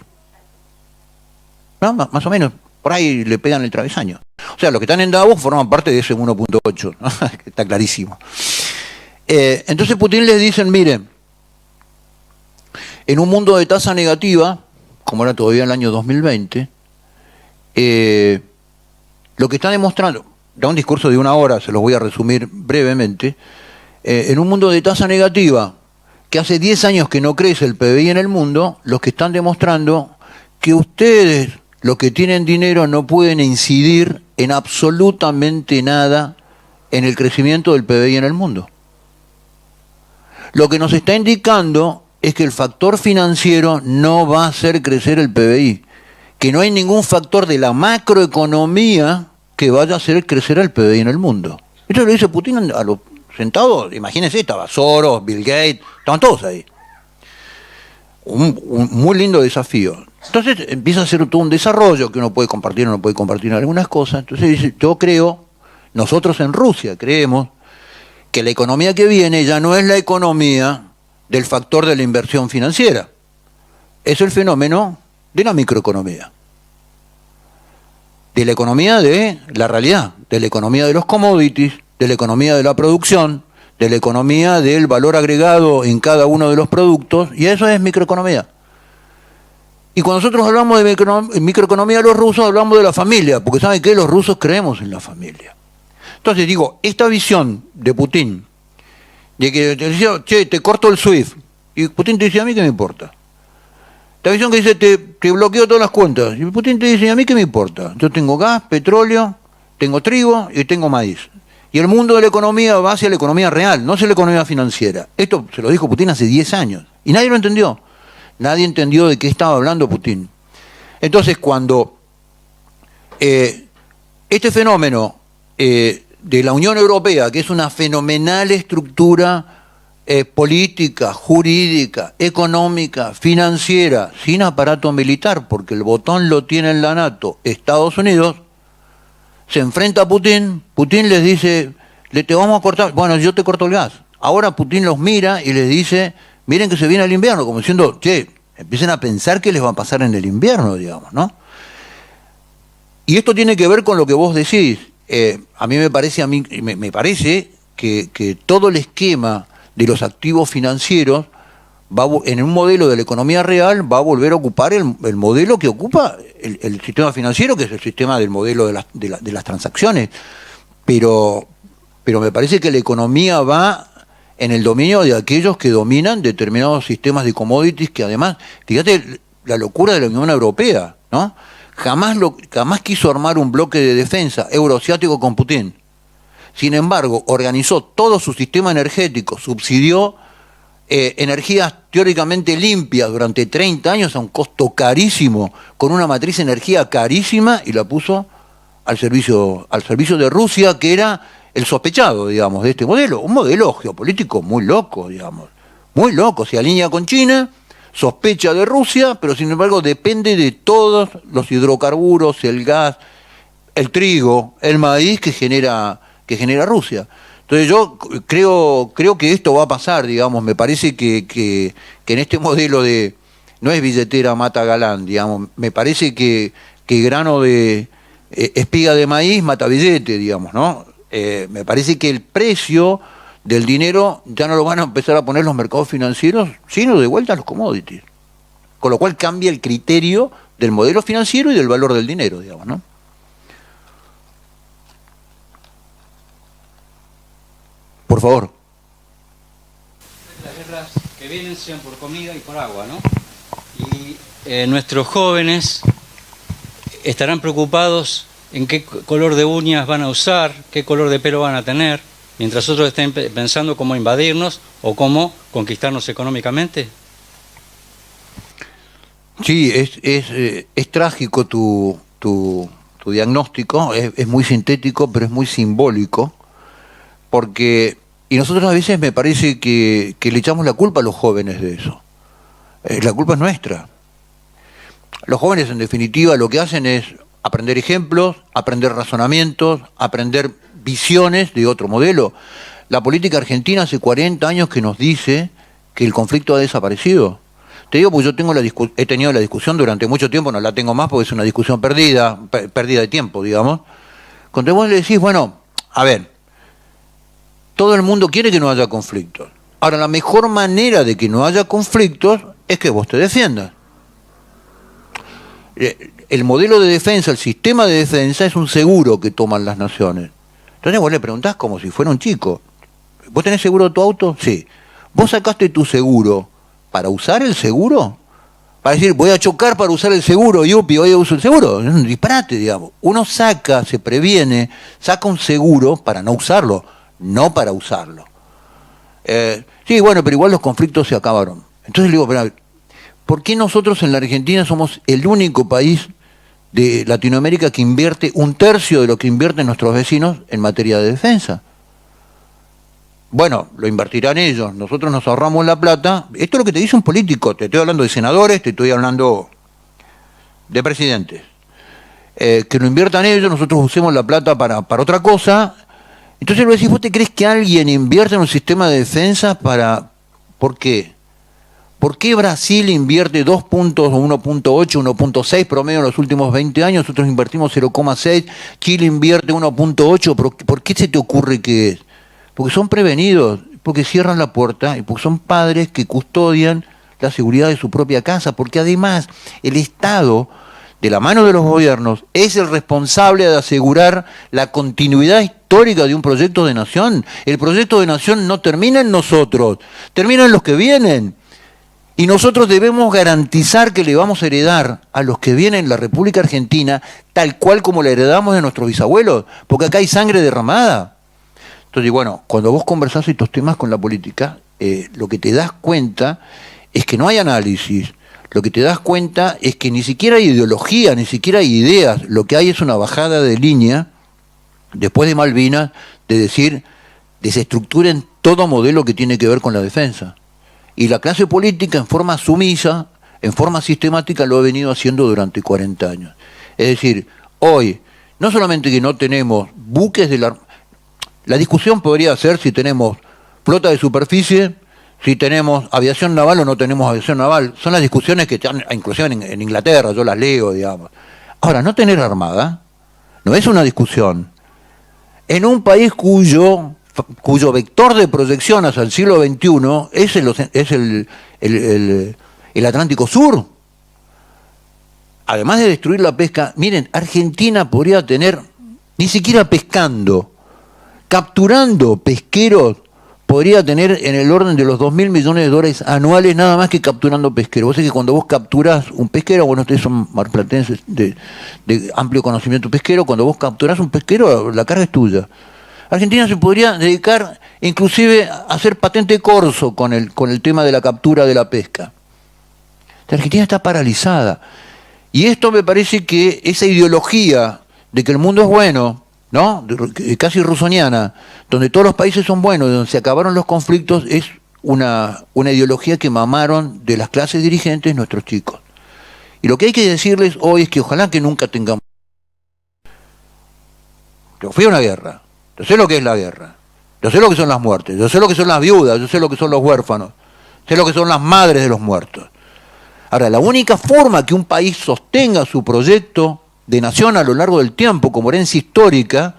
Speaker 3: ¿No? Más o menos, por ahí le pegan el travesaño. O sea, los que están en Davos forman parte de ese 1.8, ¿no? Está clarísimo. Entonces Putin les dicen, miren, en un mundo de tasa negativa, como era todavía el año 2020, lo que está demostrando, da un discurso de 1 hora, se los voy a resumir brevemente, en un mundo de tasa negativa, que hace 10 años que no crece el PBI en el mundo, los que están demostrando que ustedes, los que tienen dinero, no pueden incidir en absolutamente nada en el crecimiento del PBI en el mundo. Lo que nos está indicando es que el factor financiero no va a hacer crecer el PBI, que no hay ningún factor de la macroeconomía que vaya a hacer crecer el PBI en el mundo. Esto lo dice Putin a los sentados, imagínense, estaba Soros, Bill Gates, estaban todos ahí. Un muy lindo desafío. Entonces empieza a ser todo un desarrollo que uno puede compartir o no puede compartir algunas cosas. Entonces dice, yo creo, nosotros en Rusia creemos que la economía que viene ya no es la economía del factor de la inversión financiera. Es el fenómeno de la microeconomía. De la economía de la realidad, de la economía de los commodities, de la economía de la producción, de la economía del valor agregado en cada uno de los productos, y eso es microeconomía. Y cuando nosotros hablamos de microeconomía de los rusos, hablamos de la familia, porque ¿saben qué? Los rusos creemos en la familia. Entonces digo, esta visión de Putin, de que te decía, che, te corto el SWIFT, y Putin te dice, ¿a mí qué me importa? Esta visión que dice, te bloqueo todas las cuentas, y Putin te dice, ¿a mí qué me importa? Yo tengo gas, petróleo, tengo trigo y tengo maíz. Y el mundo de la economía va hacia la economía real, no hacia la economía financiera. Esto se lo dijo Putin hace 10 años, y nadie lo entendió. Nadie entendió de qué estaba hablando Putin. Entonces, cuando este fenómeno de la Unión Europea, que es una fenomenal estructura política, jurídica, económica, financiera, sin aparato militar, porque el botón lo tiene en la NATO, Estados Unidos, se enfrenta a Putin, Putin les dice, te vamos a cortar, bueno, yo te corto el gas. Ahora Putin los mira y les dice, miren que se viene el invierno, como diciendo, che, empiecen a pensar qué les va a pasar en el invierno, digamos, ¿no? Y esto tiene que ver con lo que vos decís. A mí me parece que todo el esquema de los activos financieros en un modelo de la economía real va a volver a ocupar el modelo que ocupa el sistema financiero, que es el sistema del modelo de las transacciones. Pero me parece que la economía va en el dominio de aquellos que dominan determinados sistemas de commodities, que además, fíjate la locura de la Unión Europea, ¿no? Jamás quiso armar un bloque de defensa euroasiático con Putin. Sin embargo, organizó todo su sistema energético, subsidió energías teóricamente limpias durante 30 años a un costo carísimo, con una matriz de energía carísima, y la puso al servicio de Rusia, que era el sospechado, digamos, de este modelo. Un modelo geopolítico muy loco, digamos. Muy loco. Se alinea con China, sospecha de Rusia, pero sin embargo depende de todos los hidrocarburos, el gas, el trigo, el maíz que genera Rusia. Entonces yo creo que esto va a pasar, digamos, me parece que en este modelo de, no es billetera mata galán, digamos, me parece que grano de espiga de maíz mata billete, digamos, ¿no? Me parece que el precio del dinero ya no lo van a empezar a poner los mercados financieros, sino de vuelta a los commodities. Con lo cual cambia el criterio del modelo financiero y del valor del dinero, digamos, ¿no? Por favor.
Speaker 5: Las guerras que vienen sean por comida y por agua, ¿no? Y nuestros jóvenes estarán preocupados en qué color de uñas van a usar, qué color de pelo van a tener, mientras otros estén pensando cómo invadirnos o cómo conquistarnos económicamente.
Speaker 3: Sí, es trágico tu diagnóstico, es muy sintético, pero es muy simbólico, porque, y nosotros a veces me parece que le echamos la culpa a los jóvenes de eso. La culpa es nuestra. Los jóvenes, en definitiva, lo que hacen es aprender ejemplos, aprender razonamientos, aprender visiones de otro modelo. La política argentina hace 40 años que nos dice que el conflicto ha desaparecido. Te digo, porque yo he tenido la discusión durante mucho tiempo, no la tengo más porque es una discusión pérdida de tiempo, digamos. Cuando vos le decís, bueno, a ver, todo el mundo quiere que no haya conflictos. Ahora, la mejor manera de que no haya conflictos es que vos te defiendas. El modelo de defensa, el sistema de defensa es un seguro que toman las naciones. Entonces vos le preguntás como si fuera un chico. ¿Vos tenés seguro de tu auto? Sí. ¿Vos sacaste tu seguro para usar el seguro? Para decir, voy a chocar para usar el seguro, yupi, hoy uso el seguro. Es un disparate, digamos. Uno se previene, saca un seguro para no usarlo, no para usarlo. Sí, bueno, pero igual los conflictos se acabaron. Entonces le digo, pero, ¿por qué nosotros en la Argentina somos el único país de Latinoamérica que invierte 1/3 de lo que invierten nuestros vecinos en materia de defensa? Bueno, lo invertirán ellos, nosotros nos ahorramos la plata. Esto es lo que te dice un político, te estoy hablando de senadores, te estoy hablando de presidentes. Que lo inviertan ellos, nosotros usemos la plata para otra cosa. Entonces lo decís, ¿vos te crees que alguien invierte en un sistema de defensa para...? ¿Por qué? ¿Por qué Brasil invierte 2 puntos, 1.8, 1.6 promedio en los últimos 20 años? Nosotros invertimos 0.6, Chile invierte 1.8, ¿por qué se te ocurre que es? Porque son prevenidos, porque cierran la puerta y porque son padres que custodian la seguridad de su propia casa, porque además el Estado, de la mano de los gobiernos, es el responsable de asegurar la continuidad histórica de un proyecto de nación. El proyecto de nación no termina en nosotros, termina en los que vienen. Y nosotros debemos garantizar que le vamos a heredar a los que vienen la República Argentina tal cual como la heredamos de nuestros bisabuelos, porque acá hay sangre derramada. Entonces, bueno, cuando vos conversás estos temas con la política, lo que te das cuenta es que no hay análisis, lo que te das cuenta es que ni siquiera hay ideología, ni siquiera hay ideas, lo que hay es una bajada de línea, después de Malvinas, de decir, desestructuren todo modelo que tiene que ver con la defensa. Y la clase política, en forma sumisa, en forma sistemática, lo ha venido haciendo durante 40 años. Es decir, hoy, no solamente que no tenemos buques de la discusión podría ser si tenemos flota de superficie, si tenemos aviación naval o no tenemos aviación naval. Son las discusiones que están, inclusive en Inglaterra, yo las leo, digamos. Ahora, no tener armada no es una discusión. En un país cuyo vector de proyección hacia el siglo XXI es el Atlántico Sur. Además de destruir la pesca, miren, Argentina podría tener, ni siquiera pescando, capturando pesqueros, podría tener en el orden de los 2.000 millones de dólares anuales nada más que capturando pesqueros. Vos sabés que cuando vos capturás un pesquero, bueno, ustedes son marplatenses de amplio conocimiento pesquero, cuando vos capturás un pesquero, la carga es tuya. Argentina se podría dedicar inclusive a hacer patente corso con el tema de la captura de la pesca. La Argentina está paralizada. Y esto me parece que esa ideología de que el mundo es bueno, ¿no? Casi rusoniana, donde todos los países son buenos, donde se acabaron los conflictos, es una ideología que mamaron de las clases dirigentes nuestros chicos. Y lo que hay que decirles hoy es que ojalá que nunca tengamos... Yo fui a una guerra, yo sé lo que es la guerra, Yo sé lo que son las muertes, yo sé lo que son las viudas, yo sé lo que son los huérfanos, sé lo que son las madres de los muertos. Ahora, la única forma que un país sostenga su proyecto de nación a lo largo del tiempo como herencia histórica,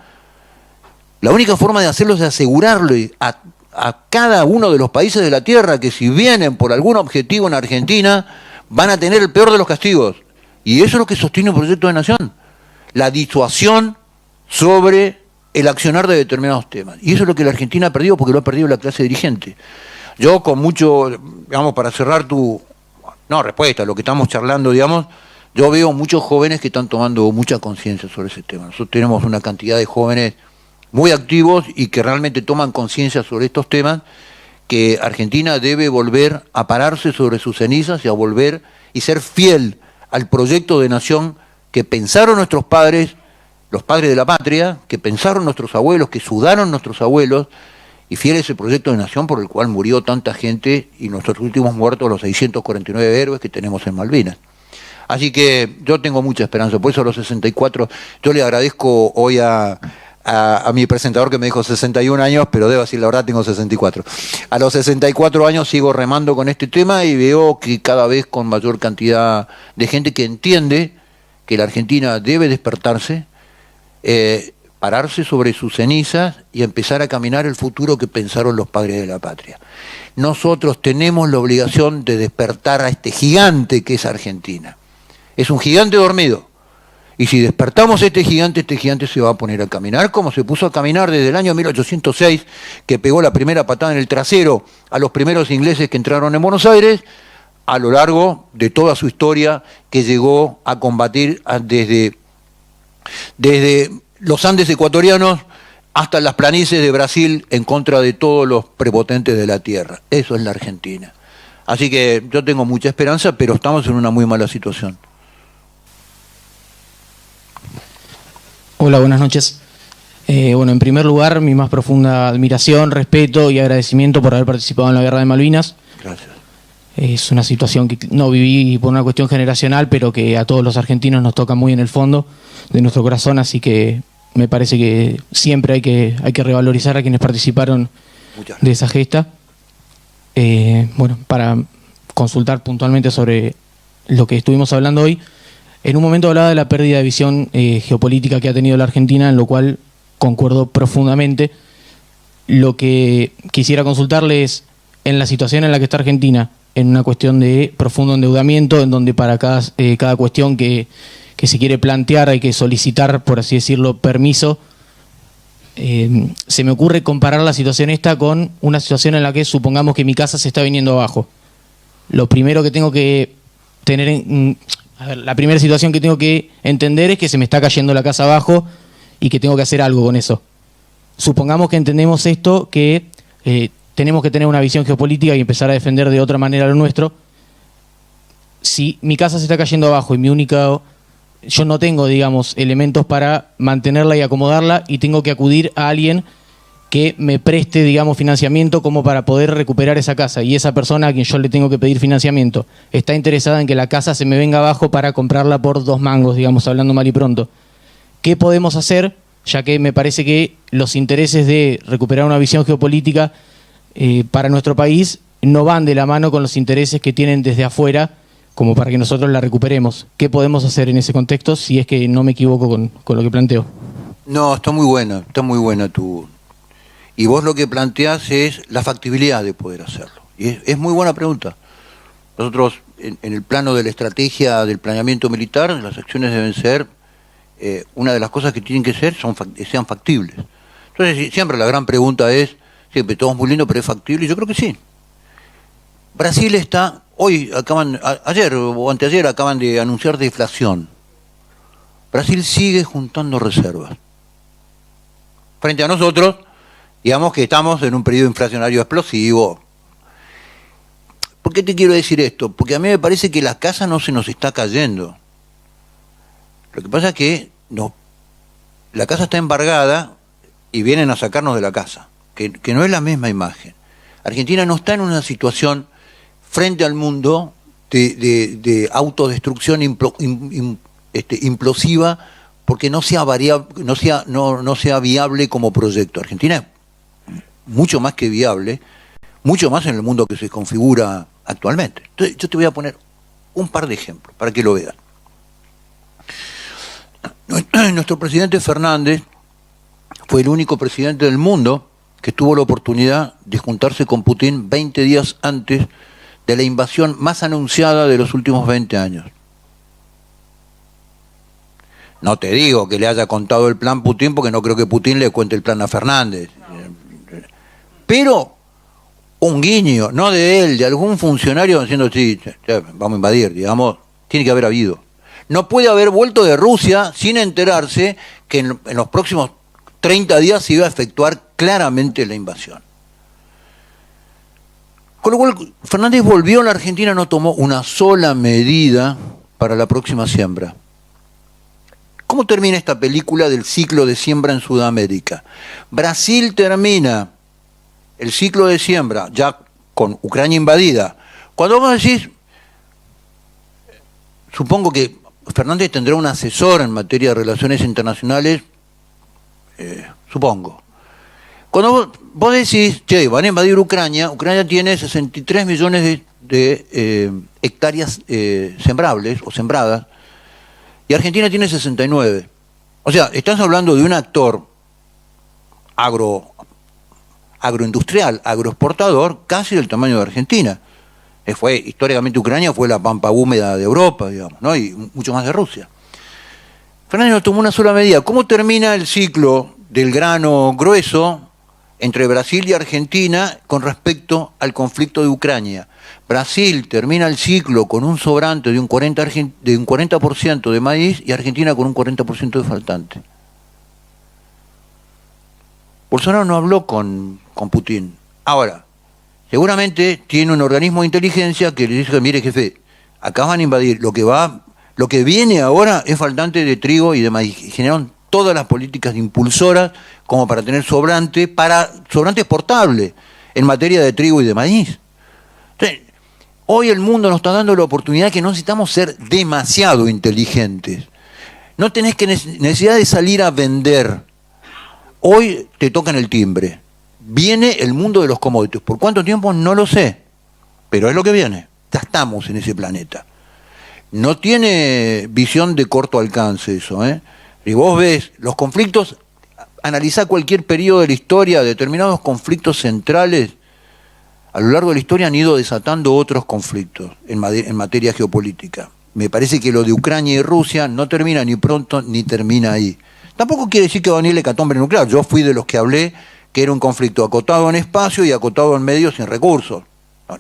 Speaker 3: la única forma de hacerlo es asegurarle a cada uno de los países de la Tierra que si vienen por algún objetivo en Argentina, van a tener el peor de los castigos. Y eso es lo que sostiene un proyecto de nación. La disuasión sobre el accionar de determinados temas. Y eso es lo que la Argentina ha perdido, porque lo ha perdido la clase dirigente. Yo con mucho, digamos, para cerrar respuesta a lo que estamos charlando, digamos, yo veo muchos jóvenes que están tomando mucha conciencia sobre ese tema. Nosotros tenemos una cantidad de jóvenes muy activos y que realmente toman conciencia sobre estos temas, que Argentina debe volver a pararse sobre sus cenizas y a volver y ser fiel al proyecto de nación que pensaron nuestros padres, los padres de la patria, que pensaron nuestros abuelos, que sudaron nuestros abuelos, y fiel a ese proyecto de nación por el cual murió tanta gente y nuestros últimos muertos, los 649 héroes que tenemos en Malvinas. Así que yo tengo mucha esperanza, por eso a los 64, yo le agradezco hoy a mi presentador que me dijo 61 años, pero debo decir la verdad, tengo 64. A los 64 años sigo remando con este tema y veo que cada vez con mayor cantidad de gente que entiende que la Argentina debe despertarse, pararse sobre sus cenizas y empezar a caminar el futuro que pensaron los padres de la patria. Nosotros tenemos la obligación de despertar a este gigante que es Argentina. Es un gigante dormido. Y si despertamos este gigante se va a poner a caminar, como se puso a caminar desde el año 1806, que pegó la primera patada en el trasero a los primeros ingleses que entraron en Buenos Aires, a lo largo de toda su historia, que llegó a combatir desde los Andes ecuatorianos hasta las planicies de Brasil en contra de todos los prepotentes de la tierra. Eso es la Argentina. Así que yo tengo mucha esperanza, pero estamos en una muy mala situación.
Speaker 6: Hola, buenas noches. En primer lugar, mi más profunda admiración, respeto y agradecimiento por haber participado en la Guerra de Malvinas.
Speaker 3: Gracias.
Speaker 6: Es una situación que no viví por una cuestión generacional, pero que a todos los argentinos nos toca muy en el fondo de nuestro corazón, así que me parece que siempre hay que revalorizar a quienes participaron de esa gesta. Para consultar puntualmente sobre lo que estuvimos hablando hoy, en un momento hablaba de la pérdida de visión geopolítica que ha tenido la Argentina, en lo cual concuerdo profundamente. Lo que quisiera consultarle es, en la situación en la que está Argentina, en una cuestión de profundo endeudamiento, en donde para cada cuestión que se quiere plantear hay que solicitar, por así decirlo, permiso, se me ocurre comparar la situación esta con una situación en la que supongamos que mi casa se está viniendo abajo. Lo primero que tengo que tener la primera situación que tengo que entender es que se me está cayendo la casa abajo y que tengo que hacer algo con eso. Supongamos que entendemos esto, que tenemos que tener una visión geopolítica y empezar a defender de otra manera lo nuestro. Si mi casa se está cayendo abajo y yo no tengo, digamos, elementos para mantenerla y acomodarla, y tengo que acudir a alguien que me preste, digamos, financiamiento como para poder recuperar esa casa, y esa persona a quien yo le tengo que pedir financiamiento está interesada en que la casa se me venga abajo para comprarla por 2 mangos, digamos, hablando mal y pronto. ¿Qué podemos hacer? Ya que me parece que los intereses de recuperar una visión geopolítica para nuestro país no van de la mano con los intereses que tienen desde afuera, como para que nosotros la recuperemos. ¿Qué podemos hacer en ese contexto, si es que no me equivoco con lo que planteo?
Speaker 3: No, está muy buena tu... Y vos lo que planteás es la factibilidad de poder hacerlo. Y es muy buena pregunta. Nosotros, en el plano de la estrategia del planeamiento militar, las acciones deben ser, una de las cosas que tienen que ser sean factibles. Entonces, siempre la gran pregunta es, siempre todo es muy lindo, pero es factible, y yo creo que sí. Brasil está, ayer o anteayer acaban de anunciar deflación. Brasil sigue juntando reservas. Frente a nosotros, digamos que estamos en un periodo inflacionario explosivo. ¿Por qué te quiero decir esto? Porque a mí me parece que la casa no se nos está cayendo. Lo que pasa es que la casa está embargada y vienen a sacarnos de la casa, que no es la misma imagen. Argentina no está en una situación frente al mundo de autodestrucción implosiva, porque no sea viable como proyecto. Argentina mucho más que viable, mucho más en el mundo que se configura actualmente. Entonces, yo te voy a poner un par de ejemplos para que lo vean. Nuestro presidente Fernández fue el único presidente del mundo que tuvo la oportunidad de juntarse con Putin 20 días antes de la invasión más anunciada de los últimos 20 años. No te digo que le haya contado el plan Putin, porque no creo que Putin le cuente el plan a Fernández. Pero un guiño, no de él, de algún funcionario diciendo, sí, vamos a invadir, digamos, tiene que haber habido. No puede haber vuelto de Rusia sin enterarse que en los próximos 30 días se iba a efectuar claramente la invasión. Con lo cual, Fernández volvió a la Argentina, no tomó una sola medida para la próxima siembra. ¿Cómo termina esta película del ciclo de siembra en Sudamérica? Brasil termina el ciclo de siembra ya con Ucrania invadida. Cuando vos decís, supongo que Fernández tendrá un asesor en materia de relaciones internacionales, supongo. Cuando vos decís, che, van a invadir Ucrania, Ucrania tiene 63 millones de hectáreas sembrables o sembradas, y Argentina tiene 69. O sea, estás hablando de un actor agroindustrial, agroexportador, casi del tamaño de Argentina. Históricamente Ucrania fue la pampa húmeda de Europa, digamos, ¿no? Y mucho más de Rusia. Fernández no tomó una sola medida. ¿Cómo termina el ciclo del grano grueso entre Brasil y Argentina con respecto al conflicto de Ucrania? Brasil termina el ciclo con un sobrante de un 40% de maíz y Argentina con un 40% de faltante. Bolsonaro no habló con Putin. Ahora, seguramente tiene un organismo de inteligencia que le dice, mire jefe, acá van a invadir, lo que viene ahora es faltante de trigo y de maíz. Y generaron todas las políticas impulsoras como para tener sobrante exportable en materia de trigo y de maíz. Entonces, hoy el mundo nos está dando la oportunidad que no necesitamos ser demasiado inteligentes. No tenés necesidad de salir a vender. Hoy te tocan el timbre. Viene el mundo de los commodities. ¿Por cuánto tiempo? No lo sé. Pero es lo que viene. Ya estamos en ese planeta. No tiene visión de corto alcance eso, ¿eh? Y vos ves los conflictos, analizá cualquier periodo de la historia, determinados conflictos centrales a lo largo de la historia han ido desatando otros conflictos en materia geopolítica. Me parece que lo de Ucrania y Rusia no termina ni pronto ni termina ahí. Tampoco quiere decir que va a venir la hecatombe nuclear. Yo fui de los que hablé que era un conflicto acotado en espacio y acotado en medios sin recursos.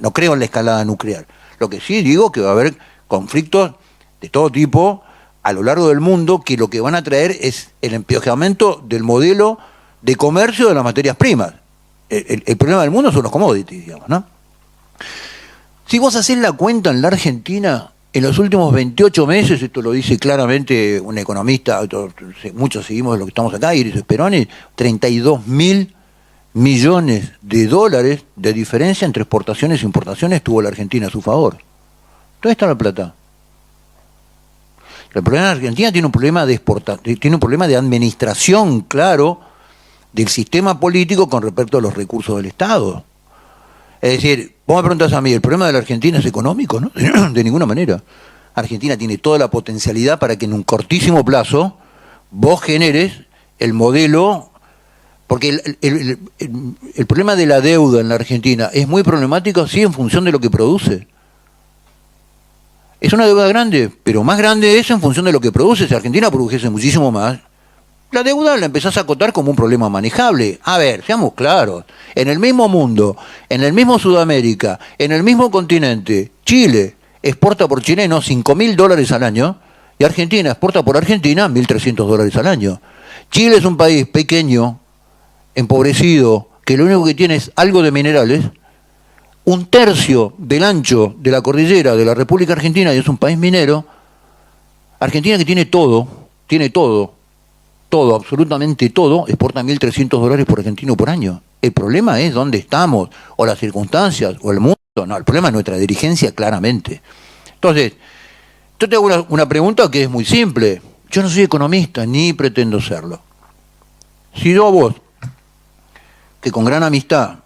Speaker 3: No creo en la escalada nuclear. Lo que sí digo que va a haber conflictos de todo tipo a lo largo del mundo que lo que van a traer es el empeoramiento del modelo de comercio de las materias primas. El problema del mundo son los commodities, digamos, ¿no? Si vos hacés la cuenta en la Argentina, en los últimos 28 meses, esto lo dice claramente un economista, muchos seguimos de lo que estamos acá, Iris Speroni, 32.000 millones de dólares de diferencia entre exportaciones e importaciones tuvo la Argentina a su favor. ¿Dónde está la plata? El problema de la Argentina tiene un problema de administración, claro, del sistema político con respecto a los recursos del Estado. Es decir, vos me preguntás a mí, ¿el problema de la Argentina es económico? ¿No? De ninguna manera. Argentina tiene toda la potencialidad para que en un cortísimo plazo vos generes el modelo, porque el problema de la deuda en la Argentina es muy problemático, sí, en función de lo que produce. Es una deuda grande, pero más grande es en función de lo que produce. Si Argentina produjese muchísimo más, la deuda la empezás a acotar como un problema manejable. A ver, seamos claros, en el mismo mundo, en el mismo Sudamérica, en el mismo continente, Chile exporta por chileno $5.000 al año y Argentina exporta por Argentina $1.300 al año. Chile es un país pequeño, empobrecido, que lo único que tiene es algo de minerales, 1/3 del ancho de la cordillera de la República Argentina y es un país minero. Argentina, que tiene todo, absolutamente todo, exporta $1.300 por argentino por año. El problema es dónde estamos, o las circunstancias, o el mundo. No, el problema es nuestra dirigencia, claramente. Entonces, yo te hago una pregunta que es muy simple. Yo no soy economista, ni pretendo serlo. Si yo a vos, que con gran amistad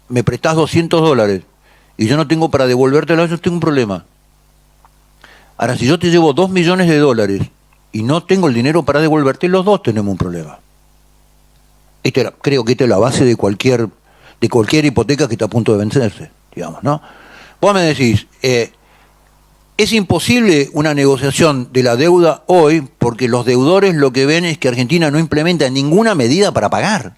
Speaker 3: me prestás $200 y yo no tengo para devolvértelo, yo tengo un problema. Ahora, si yo te llevo $2 millones y no tengo el dinero para devolverte, los dos tenemos un problema. Creo que esta es la base de cualquier hipoteca que está a punto de vencerse, digamos, ¿no? Vos me decís, es imposible una negociación de la deuda hoy porque los deudores lo que ven es que Argentina no implementa ninguna medida para pagar.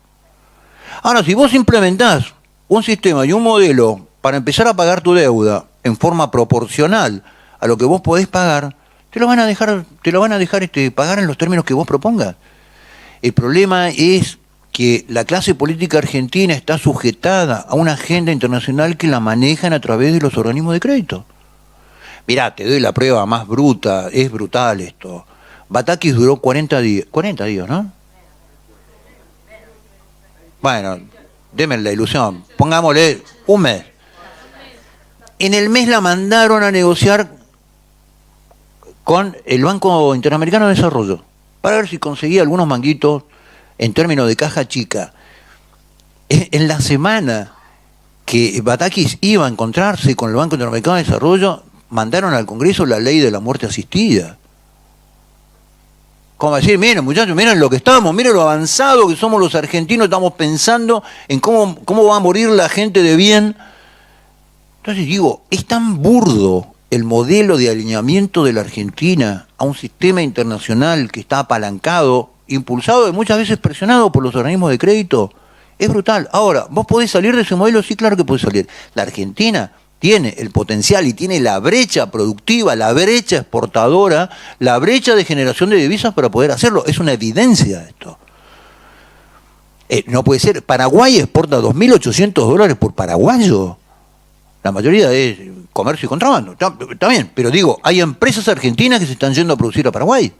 Speaker 3: Ahora, si vos implementás un sistema y un modelo para empezar a pagar tu deuda en forma proporcional a lo que vos podés pagar, te lo van a dejar pagar en los términos que vos propongas. El problema es que la clase política argentina está sujetada a una agenda internacional que la manejan a través de los organismos de crédito. Mirá, te doy la prueba más bruta, es brutal esto. Batakis duró 40 días, ¿no? Bueno, denme la ilusión, pongámosle un mes. En el mes la mandaron a negociar con el Banco Interamericano de Desarrollo para ver si conseguía algunos manguitos en términos de caja chica. En la semana que Batakis iba a encontrarse con el Banco Interamericano de Desarrollo, mandaron al Congreso la ley de la muerte asistida. Como decir, miren muchachos, miren lo que estamos, miren lo avanzado que somos los argentinos, estamos pensando en cómo va a morir la gente de bien. Entonces digo, es tan burdo el modelo de alineamiento de la Argentina a un sistema internacional que está apalancado, impulsado y muchas veces presionado por los organismos de crédito. Es brutal. Ahora, ¿vos podés salir de ese modelo? Sí, claro que podés salir. La Argentina tiene el potencial y tiene la brecha productiva, la brecha exportadora, la brecha de generación de divisas para poder hacerlo. Es una evidencia esto. No puede ser. Paraguay exporta $2.800 por paraguayo. La mayoría es comercio y contrabando. Está bien, pero digo, hay empresas argentinas que se están yendo a producir a Paraguay.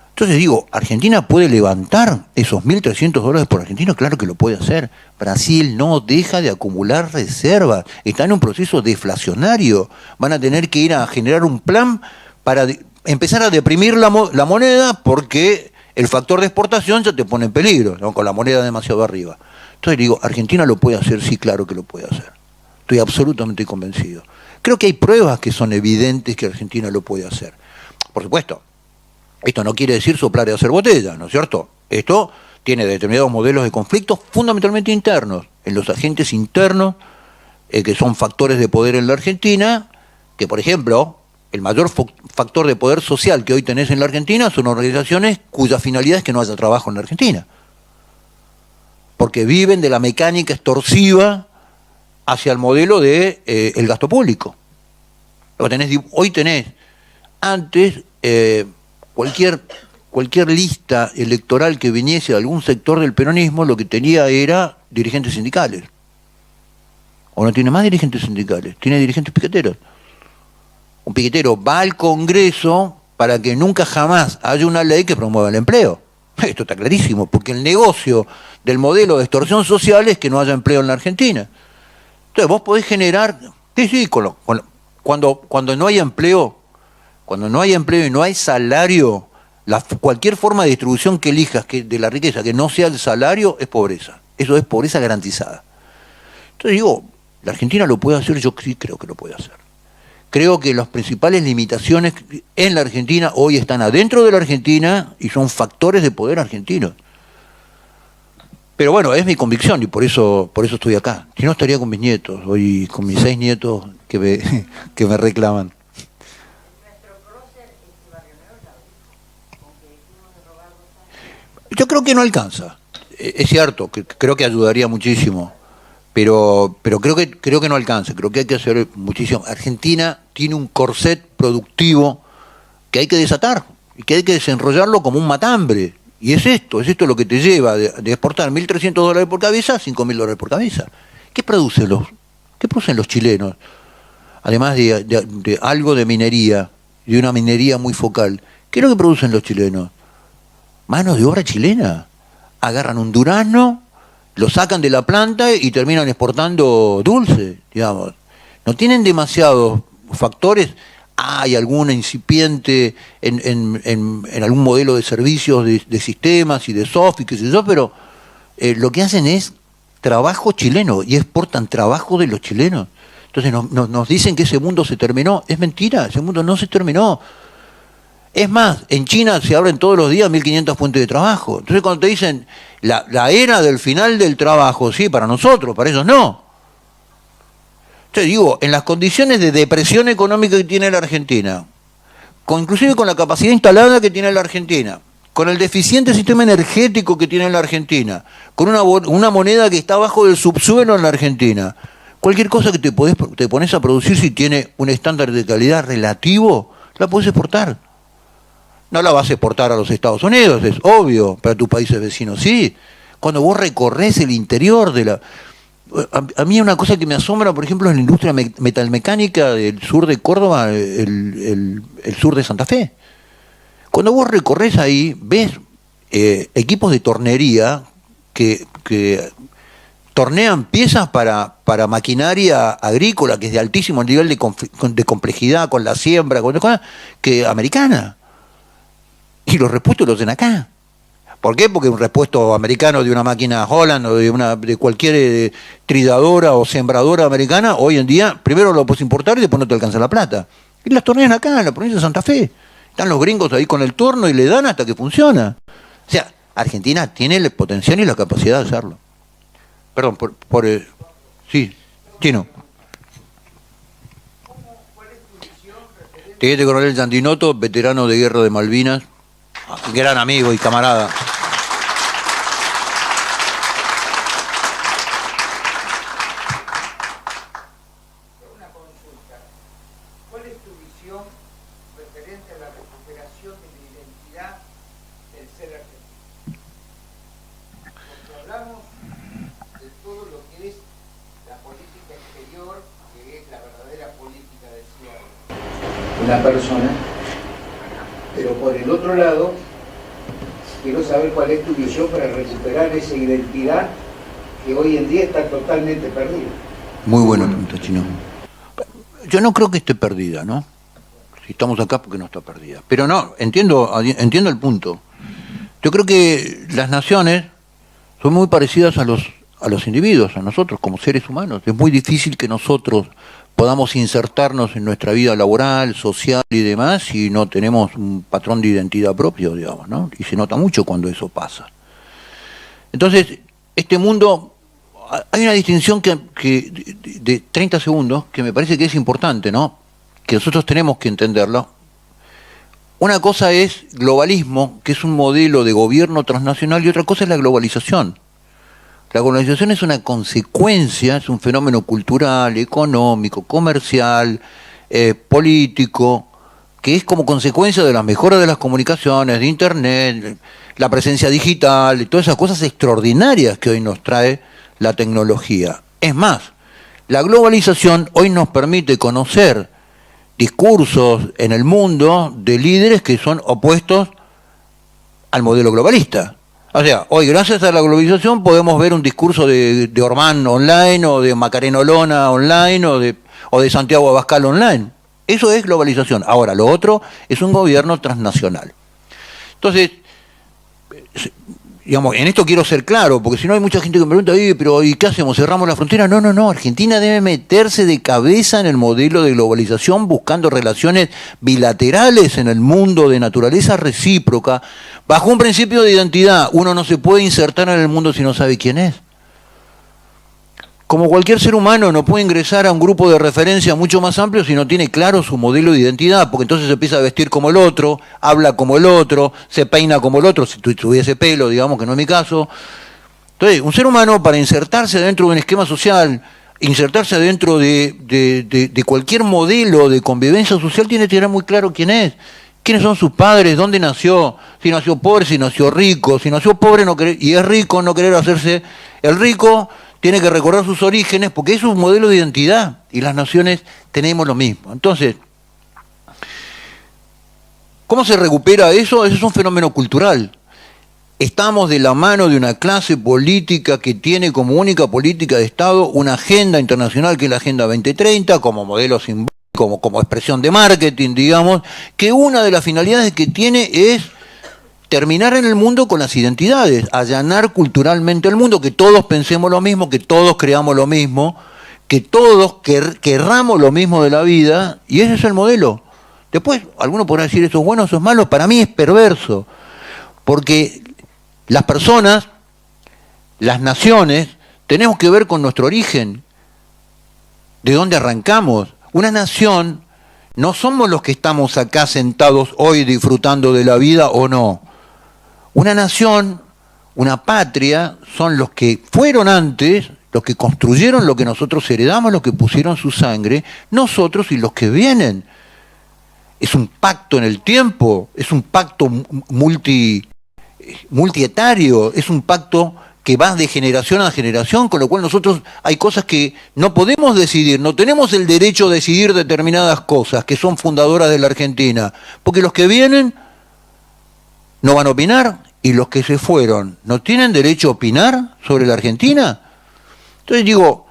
Speaker 3: Entonces digo, ¿Argentina puede levantar esos $1.300 por argentino? Claro que lo puede hacer. Brasil no deja de acumular reservas. Está en un proceso deflacionario. Van a tener que ir a generar un plan para empezar a deprimir la moneda porque el factor de exportación ya te pone en peligro, ¿no? Con la moneda demasiado arriba. Entonces digo, ¿Argentina lo puede hacer? Sí, claro que lo puede hacer. Estoy absolutamente convencido. Creo que hay pruebas que son evidentes que Argentina lo puede hacer. Por supuesto, esto no quiere decir soplar y hacer botella, ¿no es cierto? Esto tiene determinados modelos de conflictos fundamentalmente internos, en los agentes internos, que son factores de poder en la Argentina, que por ejemplo, el mayor factor de poder social que hoy tenés en la Argentina son organizaciones cuya finalidad es que no haya trabajo en la Argentina. Porque viven de la mecánica extorsiva hacia el modelo de el gasto público. Hoy tenés, antes, cualquier lista electoral que viniese de algún sector del peronismo, lo que tenía era dirigentes sindicales. O no tiene más dirigentes sindicales, tiene dirigentes piqueteros. Un piquetero va al Congreso para que nunca jamás haya una ley que promueva el empleo. Esto está clarísimo, porque el negocio del modelo de extorsión social es que no haya empleo en la Argentina. Entonces vos podés generar, cuando no hay empleo, y no hay salario, cualquier forma de distribución que elijas de la riqueza que no sea el salario es pobreza. Eso es pobreza garantizada. Entonces digo, la Argentina lo puede hacer, yo sí creo que lo puede hacer. Creo que las principales limitaciones en la Argentina hoy están adentro de la Argentina y son factores de poder argentinos. Pero bueno, es mi convicción y por eso estoy acá. Si no, estaría con mis nietos, hoy con mis 6 nietos que me reclaman. Yo creo que no alcanza. Es cierto, creo que ayudaría muchísimo, pero creo que no alcanza. Creo que hay que hacer muchísimo. Argentina tiene un corset productivo que hay que desatar y que hay que desenrollarlo como un matambre. Y es esto lo que te lleva de exportar $1.300 por cabeza a $5.000 por cabeza. ¿Qué producen los chilenos? Además de algo de minería, de una minería muy focal. ¿Qué es lo que producen los chilenos? Mano de obra chilena. Agarran un durazno, lo sacan de la planta y terminan exportando dulce, digamos. No tienen demasiados factores. Hay alguna incipiente en algún modelo de servicios de sistemas y de software, qué sé yo, pero lo que hacen es trabajo chileno y exportan trabajo de los chilenos. Entonces nos dicen que ese mundo se terminó. Es mentira, ese mundo no se terminó. Es más, en China se abren todos los días 1.500 fuentes de trabajo. Entonces cuando te dicen la era del final del trabajo, sí, para nosotros, para ellos no. Te digo, en las condiciones de depresión económica que tiene la Argentina, inclusive con la capacidad instalada que tiene la Argentina, con el deficiente sistema energético que tiene la Argentina, con una moneda que está abajo del subsuelo en la Argentina, cualquier cosa que te pones a producir si tiene un estándar de calidad relativo, la puedes exportar. No la vas a exportar a los Estados Unidos, es obvio, para tus países vecinos sí. Cuando vos recorres el interior de la... A mí una cosa que me asombra, por ejemplo, es la industria metalmecánica del sur de Córdoba, el sur de Santa Fe. Cuando vos recorres ahí, ves equipos de tornería que tornean piezas para maquinaria agrícola, que es de altísimo nivel de complejidad, con la siembra, que americana. Y los repuestos los hacen acá. ¿Por qué? Porque un repuesto americano de una máquina Holland o de cualquier tridadora o sembradora americana, hoy en día, primero lo puedes importar y después no te alcanza la plata. Y las tornean acá, en la provincia de Santa Fe. Están los gringos ahí con el torno y le dan hasta que funciona. O sea, Argentina tiene el potencial y la capacidad de hacerlo. Perdón, sí, Chino. Teniente Coronel Sandinoto, veterano de guerra de Malvinas, gran amigo y camarada.
Speaker 2: Una consulta. ¿Cuál es tu visión referente a la recuperación de la identidad del ser argentino? Porque hablamos de todo lo que es la política exterior, que es la verdadera política de una persona, pero por el otro lado quiero saber cuál es tu visión para recuperar esa identidad que hoy en día está totalmente perdida.
Speaker 3: Muy buena pregunta, Chino. Yo no creo que esté perdida, ¿no? Si estamos acá porque no está perdida. Pero no, entiendo el punto. Yo creo que las naciones son muy parecidas a los individuos, a nosotros como seres humanos. Es muy difícil que nosotros podamos insertarnos en nuestra vida laboral, social y demás si no tenemos un patrón de identidad propio, digamos, ¿no? Y se nota mucho cuando eso pasa. Entonces, este mundo, hay una distinción de 30 segundos que me parece que es importante, ¿no? Que nosotros tenemos que entenderlo. Una cosa es globalismo, que es un modelo de gobierno transnacional, y otra cosa es la globalización. La globalización es una consecuencia, es un fenómeno cultural, económico, comercial, político, que es como consecuencia de las mejoras de las comunicaciones, de Internet, la presencia digital, y todas esas cosas extraordinarias que hoy nos trae la tecnología. Es más, la globalización hoy nos permite conocer discursos en el mundo de líderes que son opuestos al modelo globalista. O sea, hoy gracias a la globalización podemos ver un discurso de Orbán online, o de Macarena Olona online, o de Santiago Abascal online. Eso es globalización. Ahora, lo otro es un gobierno transnacional. Entonces, digamos, en esto quiero ser claro, porque si no hay mucha gente que me pregunta, pero ¿y qué hacemos? ¿Cerramos la frontera? No. Argentina debe meterse de cabeza en el modelo de globalización, buscando relaciones bilaterales en el mundo de naturaleza recíproca, bajo un principio de identidad. Uno no se puede insertar en el mundo si no sabe quién es. Como cualquier ser humano no puede ingresar a un grupo de referencia mucho más amplio si no tiene claro su modelo de identidad, porque entonces se empieza a vestir como el otro, habla como el otro, se peina como el otro, si tuviese pelo, digamos, que no es mi caso. Entonces, un ser humano, para insertarse dentro de un esquema social, insertarse dentro de cualquier modelo de convivencia social, tiene que tener muy claro quién es, quiénes son sus padres, dónde nació, si nació pobre, si nació rico, si nació pobre y es rico, no querer hacerse el rico. Tiene que recordar sus orígenes, porque es un modelo de identidad, y las naciones tenemos lo mismo. Entonces, ¿cómo se recupera eso? Eso es un fenómeno cultural. Estamos de la mano de una clase política que tiene como única política de Estado una agenda internacional, que es la Agenda 2030, como modelo simbólico, como expresión de marketing, digamos, que una de las finalidades que tiene es terminar en el mundo con las identidades, allanar culturalmente el mundo, que todos pensemos lo mismo, que todos creamos lo mismo, que todos querramos lo mismo de la vida, y ese es el modelo. Después, alguno podrá decir eso es bueno, eso es malo, para mí es perverso, porque las personas, las naciones, tenemos que ver con nuestro origen, de dónde arrancamos. Una nación no somos los que estamos acá sentados hoy disfrutando de la vida o no. Una nación, una patria, son los que fueron antes, los que construyeron lo que nosotros heredamos, los que pusieron su sangre, nosotros y los que vienen. Es un pacto en el tiempo, es un pacto multietario, es un pacto que va de generación a generación, con lo cual nosotros hay cosas que no podemos decidir, no tenemos el derecho a decidir determinadas cosas que son fundadoras de la Argentina, porque los que vienen no van a opinar y los que se fueron no tienen derecho a opinar sobre la Argentina. Entonces digo,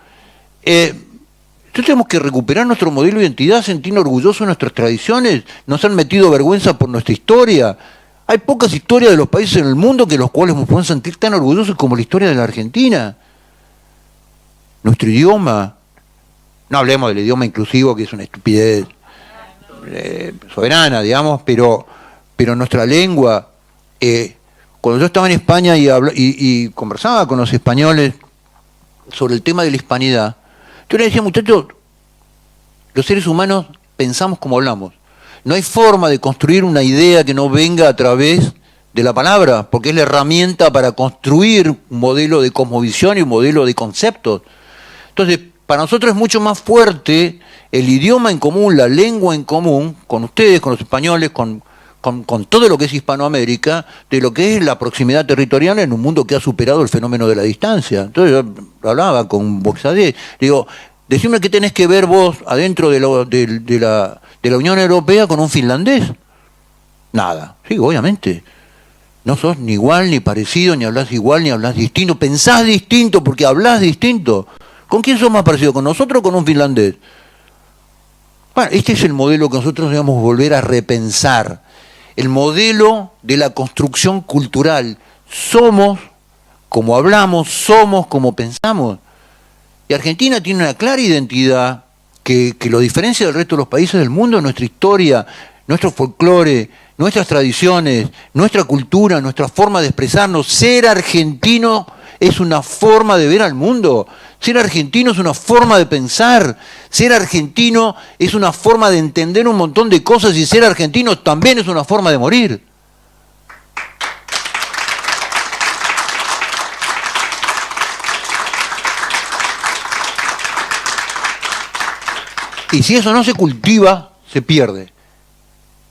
Speaker 3: entonces tenemos que recuperar nuestro modelo de identidad, sentirnos orgullosos de nuestras tradiciones, nos han metido vergüenza por nuestra historia. Hay pocas historias de los países en el mundo que los cuales nos podemos sentir tan orgullosos como la historia de la Argentina. Nuestro idioma, no hablemos del idioma inclusivo, que es una estupidez soberana, digamos, pero nuestra lengua. Cuando yo estaba en España y conversaba con los españoles sobre el tema de la hispanidad, yo les decía, muchachos, los seres humanos pensamos como hablamos. No hay forma de construir una idea que no venga a través de la palabra, porque es la herramienta para construir un modelo de cosmovisión y un modelo de conceptos. Entonces, para nosotros es mucho más fuerte el idioma en común, la lengua en común, con ustedes, con los españoles, con todo lo que es Hispanoamérica, de lo que es la proximidad territorial en un mundo que ha superado el fenómeno de la distancia. Entonces yo hablaba con Boxadé, digo, decime qué tenés que ver vos adentro de la Unión Europea con un finlandés. Nada. Sí, obviamente. No sos ni igual, ni parecido, ni hablas igual, ni hablas distinto. Pensás distinto porque hablás distinto. ¿Con quién sos más parecido? ¿Con nosotros o con un finlandés? Bueno, este es el modelo que nosotros debemos volver a repensar. El modelo de la construcción cultural. Somos como hablamos, somos como pensamos. Y Argentina tiene una clara identidad que lo diferencia del resto de los países del mundo, nuestra historia, nuestro folclore, nuestras tradiciones, nuestra cultura, nuestra forma de expresarnos. Ser argentino es una forma de ver al mundo. Ser argentino es una forma de pensar. Ser argentino es una forma de entender un montón de cosas y ser argentino también es una forma de morir. Y si eso no se cultiva, se pierde.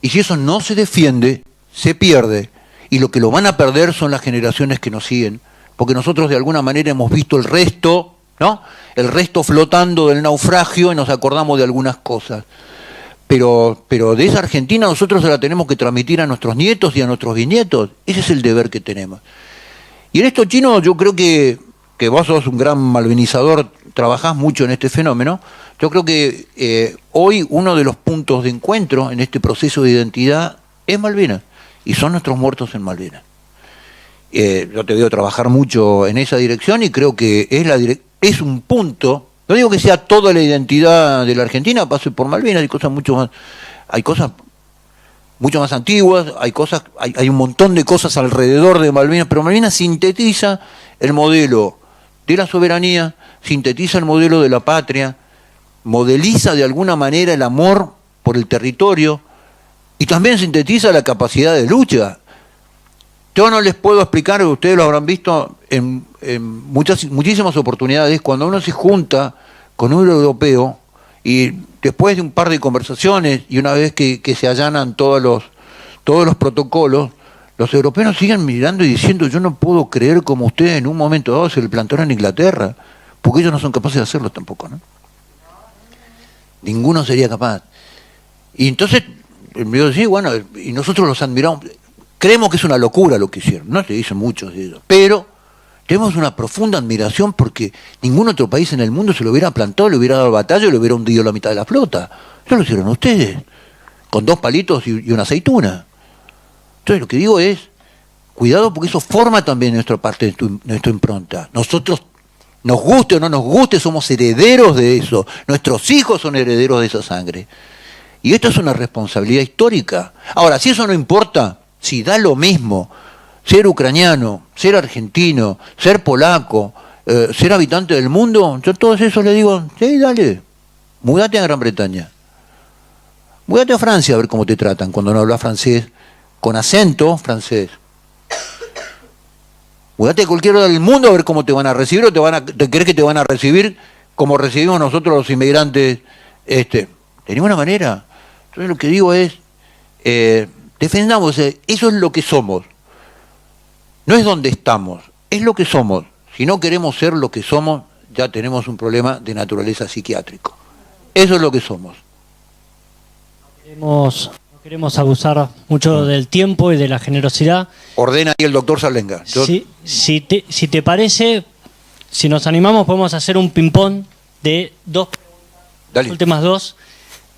Speaker 3: Y si eso no se defiende, se pierde. Y lo que lo van a perder son las generaciones que nos siguen. Porque nosotros de alguna manera hemos visto el resto, ¿no? El resto flotando del naufragio y nos acordamos de algunas cosas. Pero de esa Argentina nosotros se la tenemos que transmitir a nuestros nietos y a nuestros bisnietos. Ese es el deber que tenemos. Y en esto, Chino, yo creo que vos sos un gran malvinizador, trabajás mucho en este fenómeno. Yo creo que hoy uno de los puntos de encuentro en este proceso de identidad es Malvinas, y son nuestros muertos en Malvinas. Yo te veo trabajar mucho en esa dirección y creo que es un punto, no digo que sea toda la identidad de la Argentina, pase por Malvinas, hay cosas mucho más antiguas, hay un montón de cosas alrededor de Malvinas, pero Malvinas sintetiza el modelo de la soberanía, sintetiza el modelo de la patria, modeliza de alguna manera el amor por el territorio y también sintetiza la capacidad de lucha. Yo no les puedo explicar, ustedes lo habrán visto en muchísimas oportunidades, cuando uno se junta con un europeo y después de un par de conversaciones y una vez que se allanan todos los protocolos, los europeos siguen mirando y diciendo, yo no puedo creer como ustedes en un momento dado se le plantaron en Inglaterra, porque ellos no son capaces de hacerlo tampoco, ¿no? Ninguno sería capaz. Y entonces, yo decía, bueno, y nosotros los admiramos, creemos que es una locura lo que hicieron, no se dicen muchos de ellos, pero tenemos una profunda admiración porque ningún otro país en el mundo se lo hubiera plantado, le hubiera dado batalla y le hubiera hundido la mitad de la flota. Eso lo hicieron ustedes, con 2 palitos y una aceituna. Entonces lo que digo es, Cuidado porque eso forma también nuestra parte de nuestra impronta. Nosotros, nos guste o no nos guste, somos herederos de eso. Nuestros hijos son herederos de esa sangre. Y esto es una responsabilidad histórica. Ahora, si eso no importa, si da lo mismo ser ucraniano, ser argentino, ser polaco, ser habitante del mundo, yo a todos esos les digo, sí, dale, mudate a Gran Bretaña. Mudate a Francia a ver cómo te tratan cuando no hablas francés, con acento francés. Mudate a cualquier lugar del mundo a ver cómo te van a recibir, o te crees que te van a recibir como recibimos nosotros los inmigrantes. De ninguna manera. Entonces lo que digo es, defendamos, eso es lo que somos. No es donde estamos, es lo que somos. Si no queremos ser lo que somos, ya tenemos un problema de naturaleza psiquiátrico. Eso es lo que somos.
Speaker 1: No queremos abusar mucho del tiempo y de la generosidad.
Speaker 3: Ordena ahí el doctor Salenga.
Speaker 1: Si te parece, si nos animamos, podemos hacer un ping-pong de dos preguntas.
Speaker 3: Dale.
Speaker 1: Últimas dos.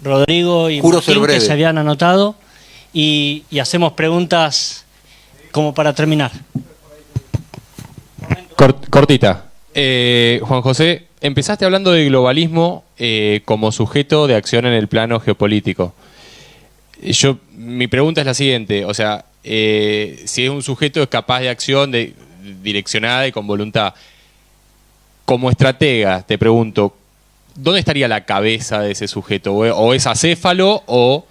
Speaker 1: Rodrigo y
Speaker 3: Juro ser
Speaker 1: Martín,
Speaker 3: breve,
Speaker 1: que se habían anotado, y hacemos preguntas como para terminar.
Speaker 7: Cortita. Juan José, empezaste hablando de globalismo como sujeto de acción en el plano geopolítico. Mi pregunta es la siguiente, o sea, si es un sujeto es capaz de acción direccionada y con voluntad. Como estratega, te pregunto, ¿dónde estaría la cabeza de ese sujeto? ¿O es acéfalo o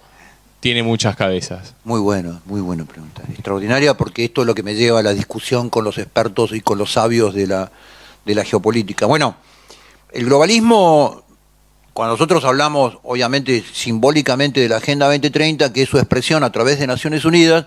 Speaker 7: tiene muchas cabezas?
Speaker 3: Muy buena pregunta. Extraordinaria, porque esto es lo que me lleva a la discusión con los expertos y con los sabios de la geopolítica. Bueno, el globalismo, cuando nosotros hablamos, obviamente, simbólicamente de la Agenda 2030, que es su expresión a través de Naciones Unidas,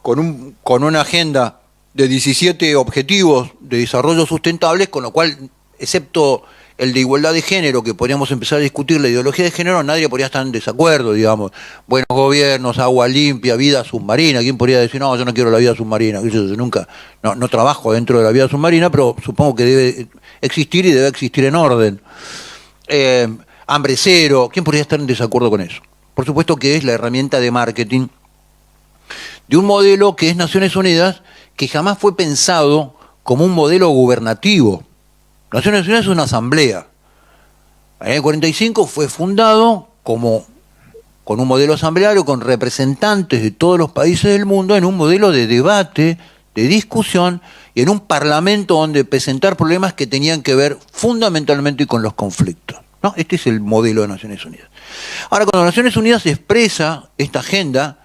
Speaker 3: con una agenda de 17 objetivos de desarrollo sustentables, con lo cual, excepto el de igualdad de género, que podríamos empezar a discutir la ideología de género, nadie podría estar en desacuerdo, digamos. Buenos gobiernos, agua limpia, vida submarina. ¿Quién podría decir, no, yo no quiero la vida submarina? Yo nunca, no trabajo dentro de la vida submarina, pero supongo que debe existir y debe existir en orden. Hambre cero. ¿Quién podría estar en desacuerdo con eso? Por supuesto que es la herramienta de marketing de un modelo que es Naciones Unidas, que jamás fue pensado como un modelo gubernativo. Naciones Unidas es una asamblea. En el 45 fue fundado con un modelo asambleario, con representantes de todos los países del mundo, en un modelo de debate, de discusión, y en un parlamento donde presentar problemas que tenían que ver fundamentalmente con los conflictos, ¿no? Este es el modelo de Naciones Unidas. Ahora, cuando Naciones Unidas expresa esta agenda,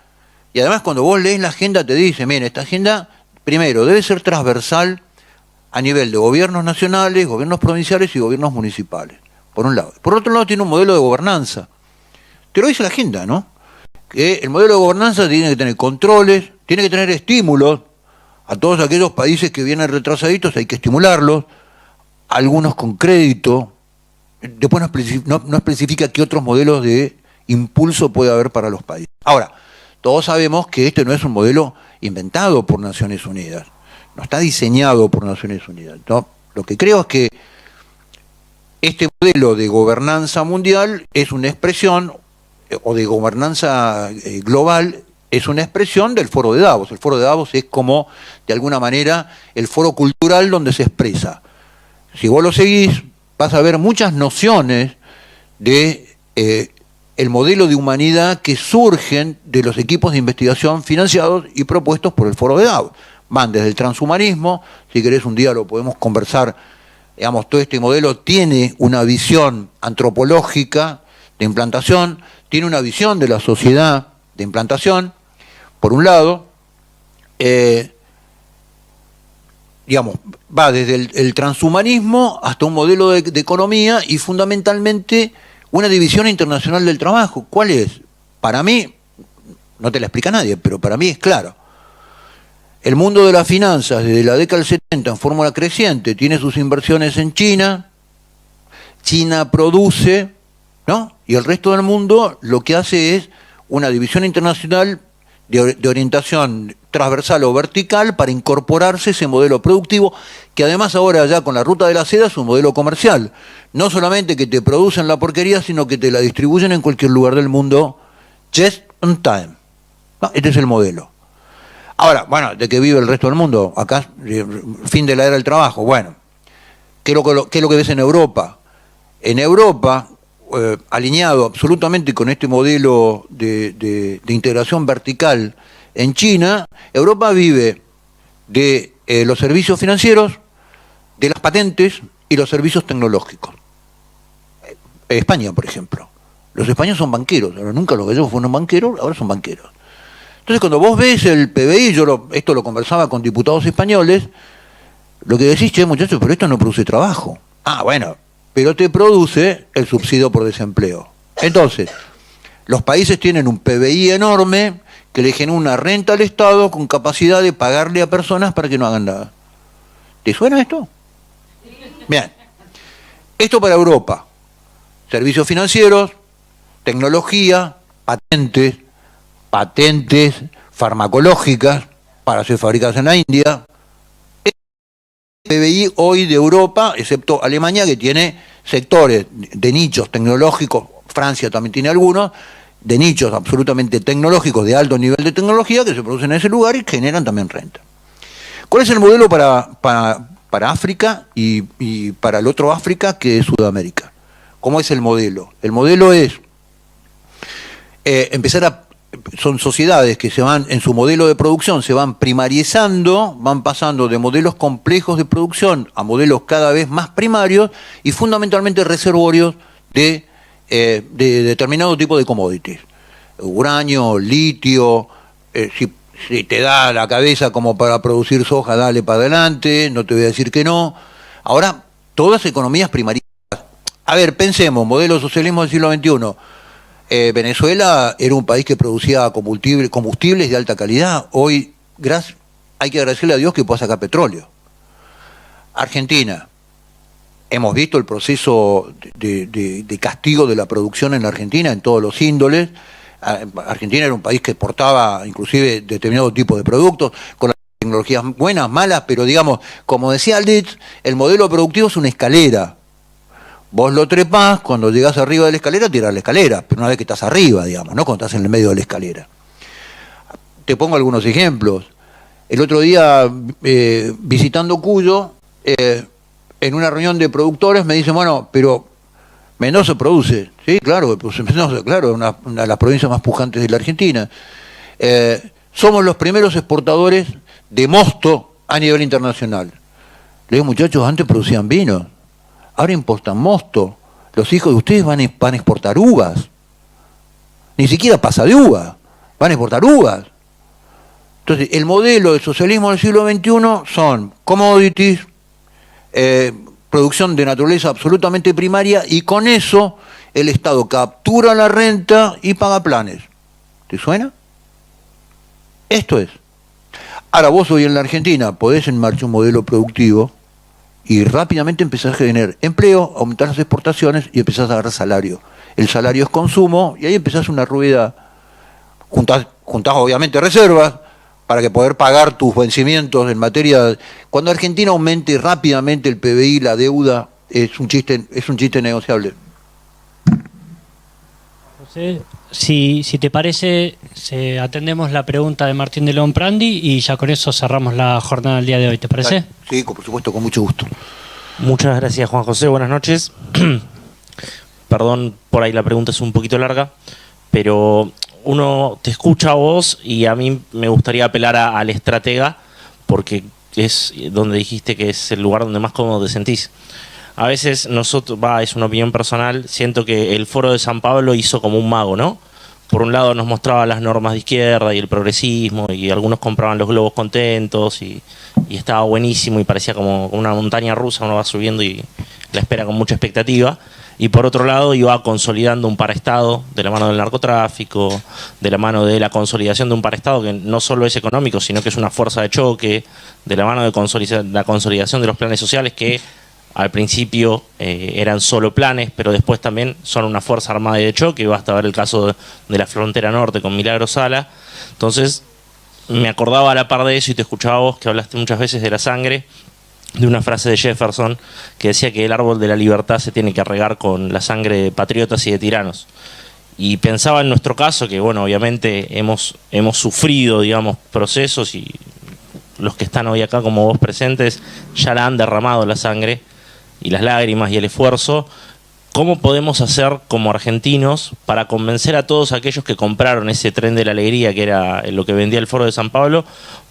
Speaker 3: y además cuando vos lees la agenda te dice, mira, esta agenda, primero, debe ser transversal a nivel de gobiernos nacionales, gobiernos provinciales y gobiernos municipales, por un lado. Por otro lado, tiene un modelo de gobernanza. Te lo dice la agenda, ¿no? Que el modelo de gobernanza tiene que tener controles, tiene que tener estímulos. A todos aquellos países que vienen retrasaditos hay que estimularlos, algunos con crédito. Después no especifica qué otros modelos de impulso puede haber para los países. Ahora, todos sabemos que este no es un modelo inventado por Naciones Unidas. No está diseñado por Naciones Unidas, ¿no? Lo que creo es que este modelo de gobernanza mundial es una expresión, o de gobernanza global, es una expresión del Foro de Davos. El Foro de Davos es como, de alguna manera, el foro cultural donde se expresa. Si vos lo seguís, vas a ver muchas nociones de el modelo de humanidad que surgen de los equipos de investigación financiados y propuestos por el Foro de Davos. Van desde el transhumanismo, si querés un día lo podemos conversar, digamos, todo este modelo tiene una visión antropológica de implantación, tiene una visión de la sociedad de implantación, por un lado, digamos, va desde el transhumanismo hasta un modelo de economía y fundamentalmente una división internacional del trabajo. ¿Cuál es? Para mí, no te la explica nadie, pero para mí es claro. El mundo de las finanzas, desde la década del 70 en fórmula creciente, tiene sus inversiones en China, China produce, ¿no? Y el resto del mundo lo que hace es una división internacional de orientación transversal o vertical para incorporarse ese modelo productivo, que además ahora ya con la ruta de la seda es un modelo comercial. No solamente que te producen la porquería, sino que te la distribuyen en cualquier lugar del mundo, just on time. ¿No? Este es el modelo. Ahora, bueno, ¿de qué vive el resto del mundo? Acá, fin de la era del trabajo. Bueno, ¿qué es lo que ves en Europa? En Europa, alineado absolutamente con este modelo de integración vertical en China, Europa vive de los servicios financieros, de las patentes y los servicios tecnológicos. España, por ejemplo. Los españoles son banqueros, ahora nunca los gallegos fueron banqueros, ahora son banqueros. Entonces, cuando vos ves el PBI, esto lo conversaba con diputados españoles, lo que decís, che, muchachos, pero esto no produce trabajo. Ah, bueno, pero te produce el subsidio por desempleo. Entonces, los países tienen un PBI enorme que le genera una renta al Estado con capacidad de pagarle a personas para que no hagan nada. ¿Te suena esto? Bien. Esto para Europa. Servicios financieros, tecnología, patentes farmacológicas para ser fabricadas en la India. El PBI hoy de Europa, excepto Alemania, que tiene sectores de nichos tecnológicos, Francia también tiene algunos, de nichos absolutamente tecnológicos, de alto nivel de tecnología, que se producen en ese lugar y generan también renta. ¿Cuál es el modelo para África y para el otro África, que es Sudamérica? ¿Cómo es el modelo? El modelo es son sociedades que se van, en su modelo de producción, se van primarizando, van pasando de modelos complejos de producción a modelos cada vez más primarios y fundamentalmente reservorios de determinado tipo de commodities. Uranio, litio, si te da la cabeza como para producir soja, dale para adelante, no te voy a decir que no. Ahora, todas economías primarizadas. A ver, pensemos, modelo socialismo del siglo XXI. Venezuela era un país que producía combustibles de alta calidad. Hoy hay que agradecerle a Dios que pueda sacar petróleo. Argentina. Hemos visto el proceso de castigo de la producción en la Argentina en todos los índoles. Argentina era un país que exportaba inclusive determinado tipo de productos, con las tecnologías buenas, malas, pero digamos, como decía Aldrich, el modelo productivo es una escalera. Vos lo trepás, cuando llegás arriba de la escalera, tirás la escalera, pero una vez que estás arriba, digamos, no cuando estás en el medio de la escalera. Te pongo algunos ejemplos. El otro día, visitando Cuyo, en una reunión de productores me dicen, bueno, pero Mendoza produce. Sí, claro, pues Mendoza, claro, una de las provincias más pujantes de la Argentina. Somos los primeros exportadores de mosto a nivel internacional. Le digo, muchachos, antes producían vino, ahora importan mosto. Los hijos de ustedes van a exportar uvas. Ni siquiera pasa de uva, van a exportar uvas. Entonces, el modelo del socialismo del siglo XXI son commodities, producción de naturaleza absolutamente primaria, y con eso el Estado captura la renta y paga planes. ¿Te suena? Esto es. Ahora vos hoy en la Argentina podés en marcha un modelo productivo y rápidamente empezás a generar empleo, aumentar las exportaciones y empezás a agarrar salario. El salario es consumo y ahí empezás una rueda, juntás obviamente reservas para que poder pagar tus vencimientos en materia. Cuando Argentina aumente rápidamente el PBI, la deuda, es un chiste negociable.
Speaker 1: José, si te parece, atendemos la pregunta de Martín de León Prandi y ya con eso cerramos la jornada del día de hoy, ¿te parece?
Speaker 3: Sí, por supuesto, con mucho gusto.
Speaker 8: Muchas gracias, Juan José, buenas noches. Perdón, por ahí la pregunta es un poquito larga, pero uno te escucha a vos y a mí me gustaría apelar al estratega, porque es donde dijiste que es el lugar donde más cómodo te sentís. A veces es una opinión personal, siento que el Foro de San Pablo hizo como un mago, ¿no? Por un lado nos mostraba las normas de izquierda y el progresismo, y algunos compraban los globos contentos y estaba buenísimo y parecía como una montaña rusa, uno va subiendo y la espera con mucha expectativa. Y por otro lado iba consolidando un paraestado de la mano del narcotráfico, de la mano de la consolidación de un paraestado que no solo es económico, sino que es una fuerza de choque, de la mano de la consolidación de los planes sociales que al principio eran solo planes, pero después también son una fuerza armada y de choque. Basta ver el caso de la frontera norte con Milagro Sala. Entonces me acordaba a la par de eso y te escuchaba a vos que hablaste muchas veces de la sangre, de una frase de Jefferson que decía que el árbol de la libertad se tiene que regar con la sangre de patriotas y de tiranos. Y pensaba en nuestro caso, que bueno, obviamente hemos sufrido, digamos, procesos, y los que están hoy acá como vos presentes ya la han derramado la sangre y las lágrimas y el esfuerzo. ¿Cómo podemos hacer como argentinos para convencer a todos aquellos que compraron ese tren de la alegría, que era lo que vendía el Foro de San Pablo,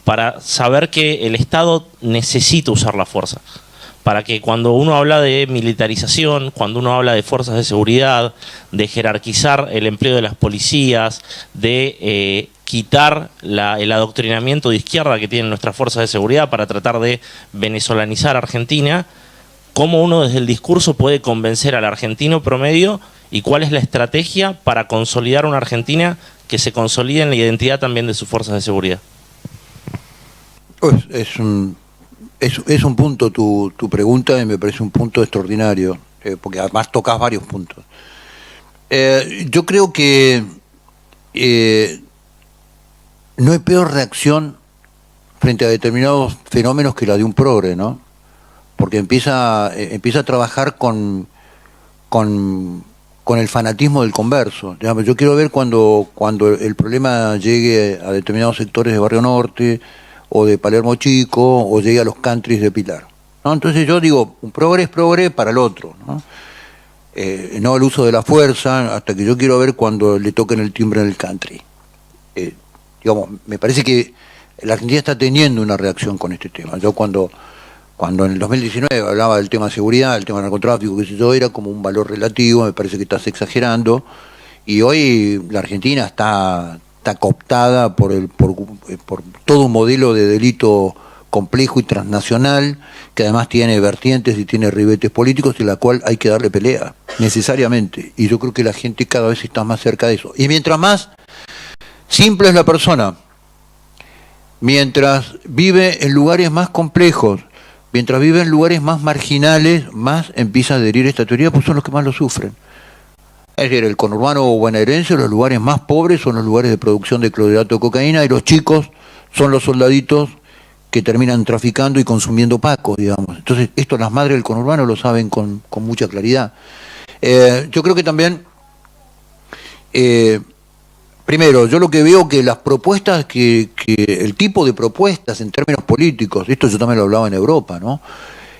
Speaker 8: para saber que el Estado necesita usar la fuerza? Para que cuando uno habla de militarización, cuando uno habla de fuerzas de seguridad, de jerarquizar el empleo de las policías, de quitar el adoctrinamiento de izquierda que tienen nuestras fuerzas de seguridad para tratar de venezolanizar a Argentina, ¿cómo uno desde el discurso puede convencer al argentino promedio y cuál es la estrategia para consolidar una Argentina que se consolide en la identidad también de sus fuerzas de seguridad?
Speaker 3: Pues es un punto tu pregunta, y me parece un punto extraordinario, porque además tocas varios puntos. Yo creo que no hay peor reacción frente a determinados fenómenos que la de un progre, ¿no? Porque empieza a trabajar con el fanatismo del converso. Digamos, yo quiero ver cuando el problema llegue a determinados sectores de Barrio Norte, o de Palermo Chico, o llegue a los countries de Pilar, ¿no? Entonces yo digo, un progre es progre para el otro, ¿no? No el uso de la fuerza, hasta que yo quiero ver cuando le toquen el timbre en el country. Digamos, me parece que la Argentina está teniendo una reacción con este tema. Yo cuando en el 2019 hablaba del tema seguridad, el tema narcotráfico, qué sé yo, era como un valor relativo, me parece que estás exagerando, y hoy la Argentina está cooptada por todo un modelo de delito complejo y transnacional, que además tiene vertientes y tiene ribetes políticos, y la cual hay que darle pelea, necesariamente. Y yo creo que la gente cada vez está más cerca de eso. Y mientras más simple es la persona, mientras vive en lugares más complejos, mientras vive en lugares más marginales, más empieza a adherir a esta teoría, pues son los que más lo sufren. Es decir, el conurbano bonaerense, los lugares más pobres son los lugares de producción de clorhidrato de cocaína, y los chicos son los soldaditos que terminan traficando y consumiendo pacos, digamos. Entonces, esto las madres del conurbano lo saben con mucha claridad. Yo creo que también, primero, yo lo que veo que las propuestas, que el tipo de propuestas en términos políticos, esto yo también lo hablaba en Europa, ¿no?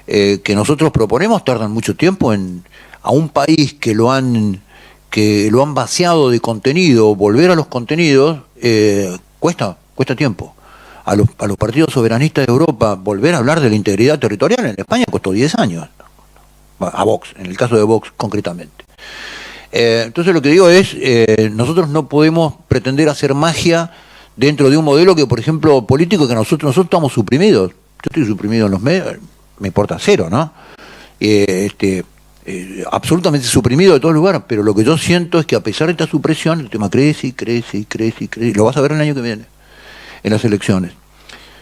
Speaker 3: Que nosotros proponemos tardan mucho tiempo a un país que lo han vaciado de contenido, volver a los contenidos, cuesta tiempo. A los partidos soberanistas de Europa, volver a hablar de la integridad territorial en España costó 10 años. A Vox, en el caso de Vox concretamente. Entonces lo que digo es, nosotros no podemos pretender hacer magia dentro de un modelo que, por ejemplo, político, que nosotros estamos suprimidos. Yo estoy suprimido en los medios, me importa cero, ¿no? Absolutamente suprimido de todos lugares, pero lo que yo siento es que a pesar de esta supresión, el tema crece y crece y crece y crece. Lo vas a ver el año que viene, en las elecciones.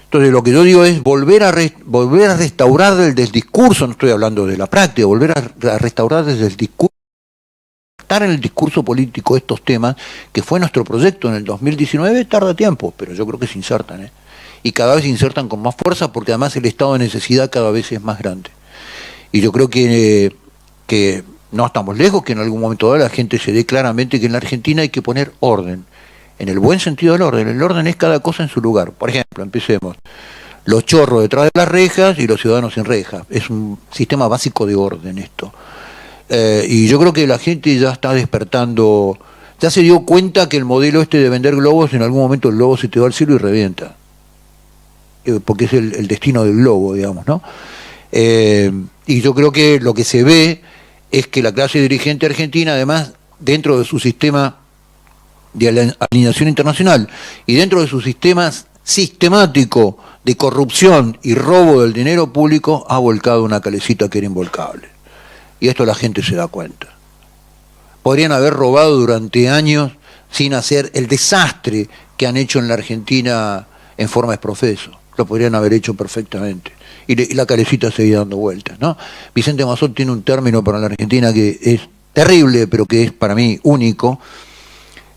Speaker 3: Entonces lo que yo digo es volver a restaurar desde el discurso, no estoy hablando de la práctica, volver a restaurar desde el discurso, estar en el discurso político estos temas, que fue nuestro proyecto en el 2019, tarda tiempo, pero yo creo que se insertan, y cada vez se insertan con más fuerza, porque además el estado de necesidad cada vez es más grande. Y yo creo que no estamos lejos, que en algún momento dado la gente se dé claramente que en la Argentina hay que poner orden, en el buen sentido del orden. El orden es cada cosa en su lugar. Por ejemplo, empecemos, los chorros detrás de las rejas y los ciudadanos sin rejas. Es un sistema básico de orden esto. Y yo creo que la gente ya está despertando, ya se dio cuenta que el modelo este de vender globos, en algún momento el globo se te va al cielo y revienta. Porque es el destino del globo, digamos, ¿no? Y yo creo que lo que se ve es que la clase dirigente argentina, además, dentro de su sistema de alineación internacional y dentro de su sistema sistemático de corrupción y robo del dinero público, ha volcado una calecita que era involcable. Y esto la gente se da cuenta. Podrían haber robado durante años sin hacer el desastre que han hecho en la Argentina en forma de profeso. Lo podrían haber hecho perfectamente. Y la calecita seguía dando vueltas, ¿no? Vicente Mazot tiene un término para la Argentina que es terrible, pero que es para mí único,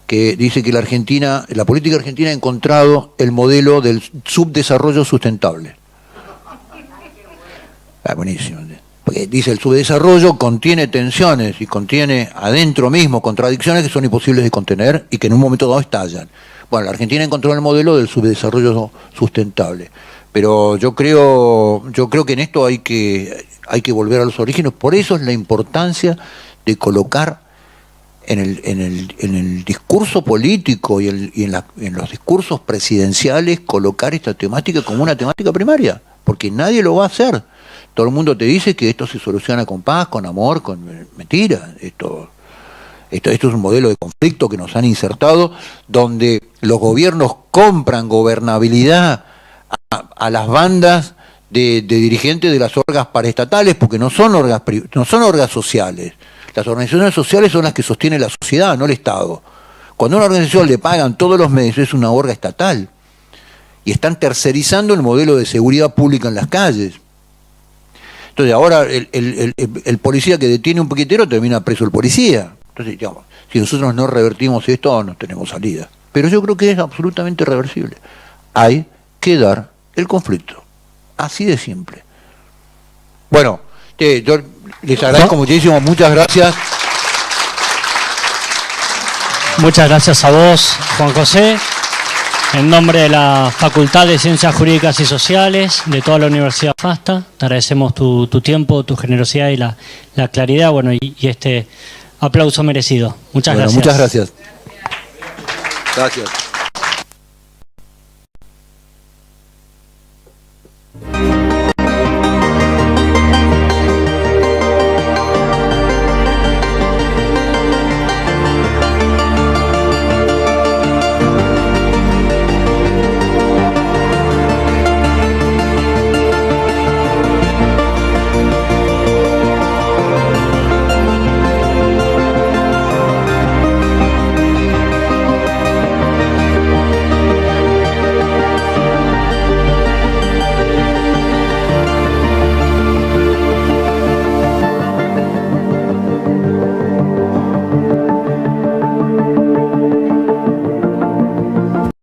Speaker 3: que dice que la política argentina ha encontrado el modelo del subdesarrollo sustentable. Buenísimo. porque dice el subdesarrollo contiene tensiones y contiene adentro mismo contradicciones que son imposibles de contener y que en un momento dado estallan. Bueno, la Argentina encontró el modelo del subdesarrollo sustentable, pero yo creo que en esto hay que volver a los orígenes. Por eso es la importancia de colocar en el discurso político y en los discursos presidenciales, colocar esta temática como una temática primaria, porque nadie lo va a hacer. Todo el mundo te dice que esto se soluciona con paz, con amor, con mentira. Esto es un modelo de conflicto que nos han insertado, donde los gobiernos compran gobernabilidad a las bandas de dirigentes de las orgas paraestatales, porque no son orgas sociales. Las organizaciones sociales son las que sostiene la sociedad, no el Estado. Cuando a una organización le pagan todos los meses, es una orga estatal. Y están tercerizando el modelo de seguridad pública en las calles. Entonces ahora el policía que detiene un piquetero termina preso el policía. Entonces, digamos, si nosotros no revertimos esto, no tenemos salida. Pero yo creo que es absolutamente reversible. Hay que dar el conflicto. Así de simple. Bueno, yo les agradezco muchísimo, muchas gracias.
Speaker 1: Muchas gracias a vos, Juan José. En nombre de la Facultad de Ciencias Jurídicas y Sociales, de toda la Universidad FASTA, te agradecemos tu tiempo, tu generosidad y la claridad, bueno, y este aplauso merecido. Muchas gracias.
Speaker 3: Muchas gracias. Gracias.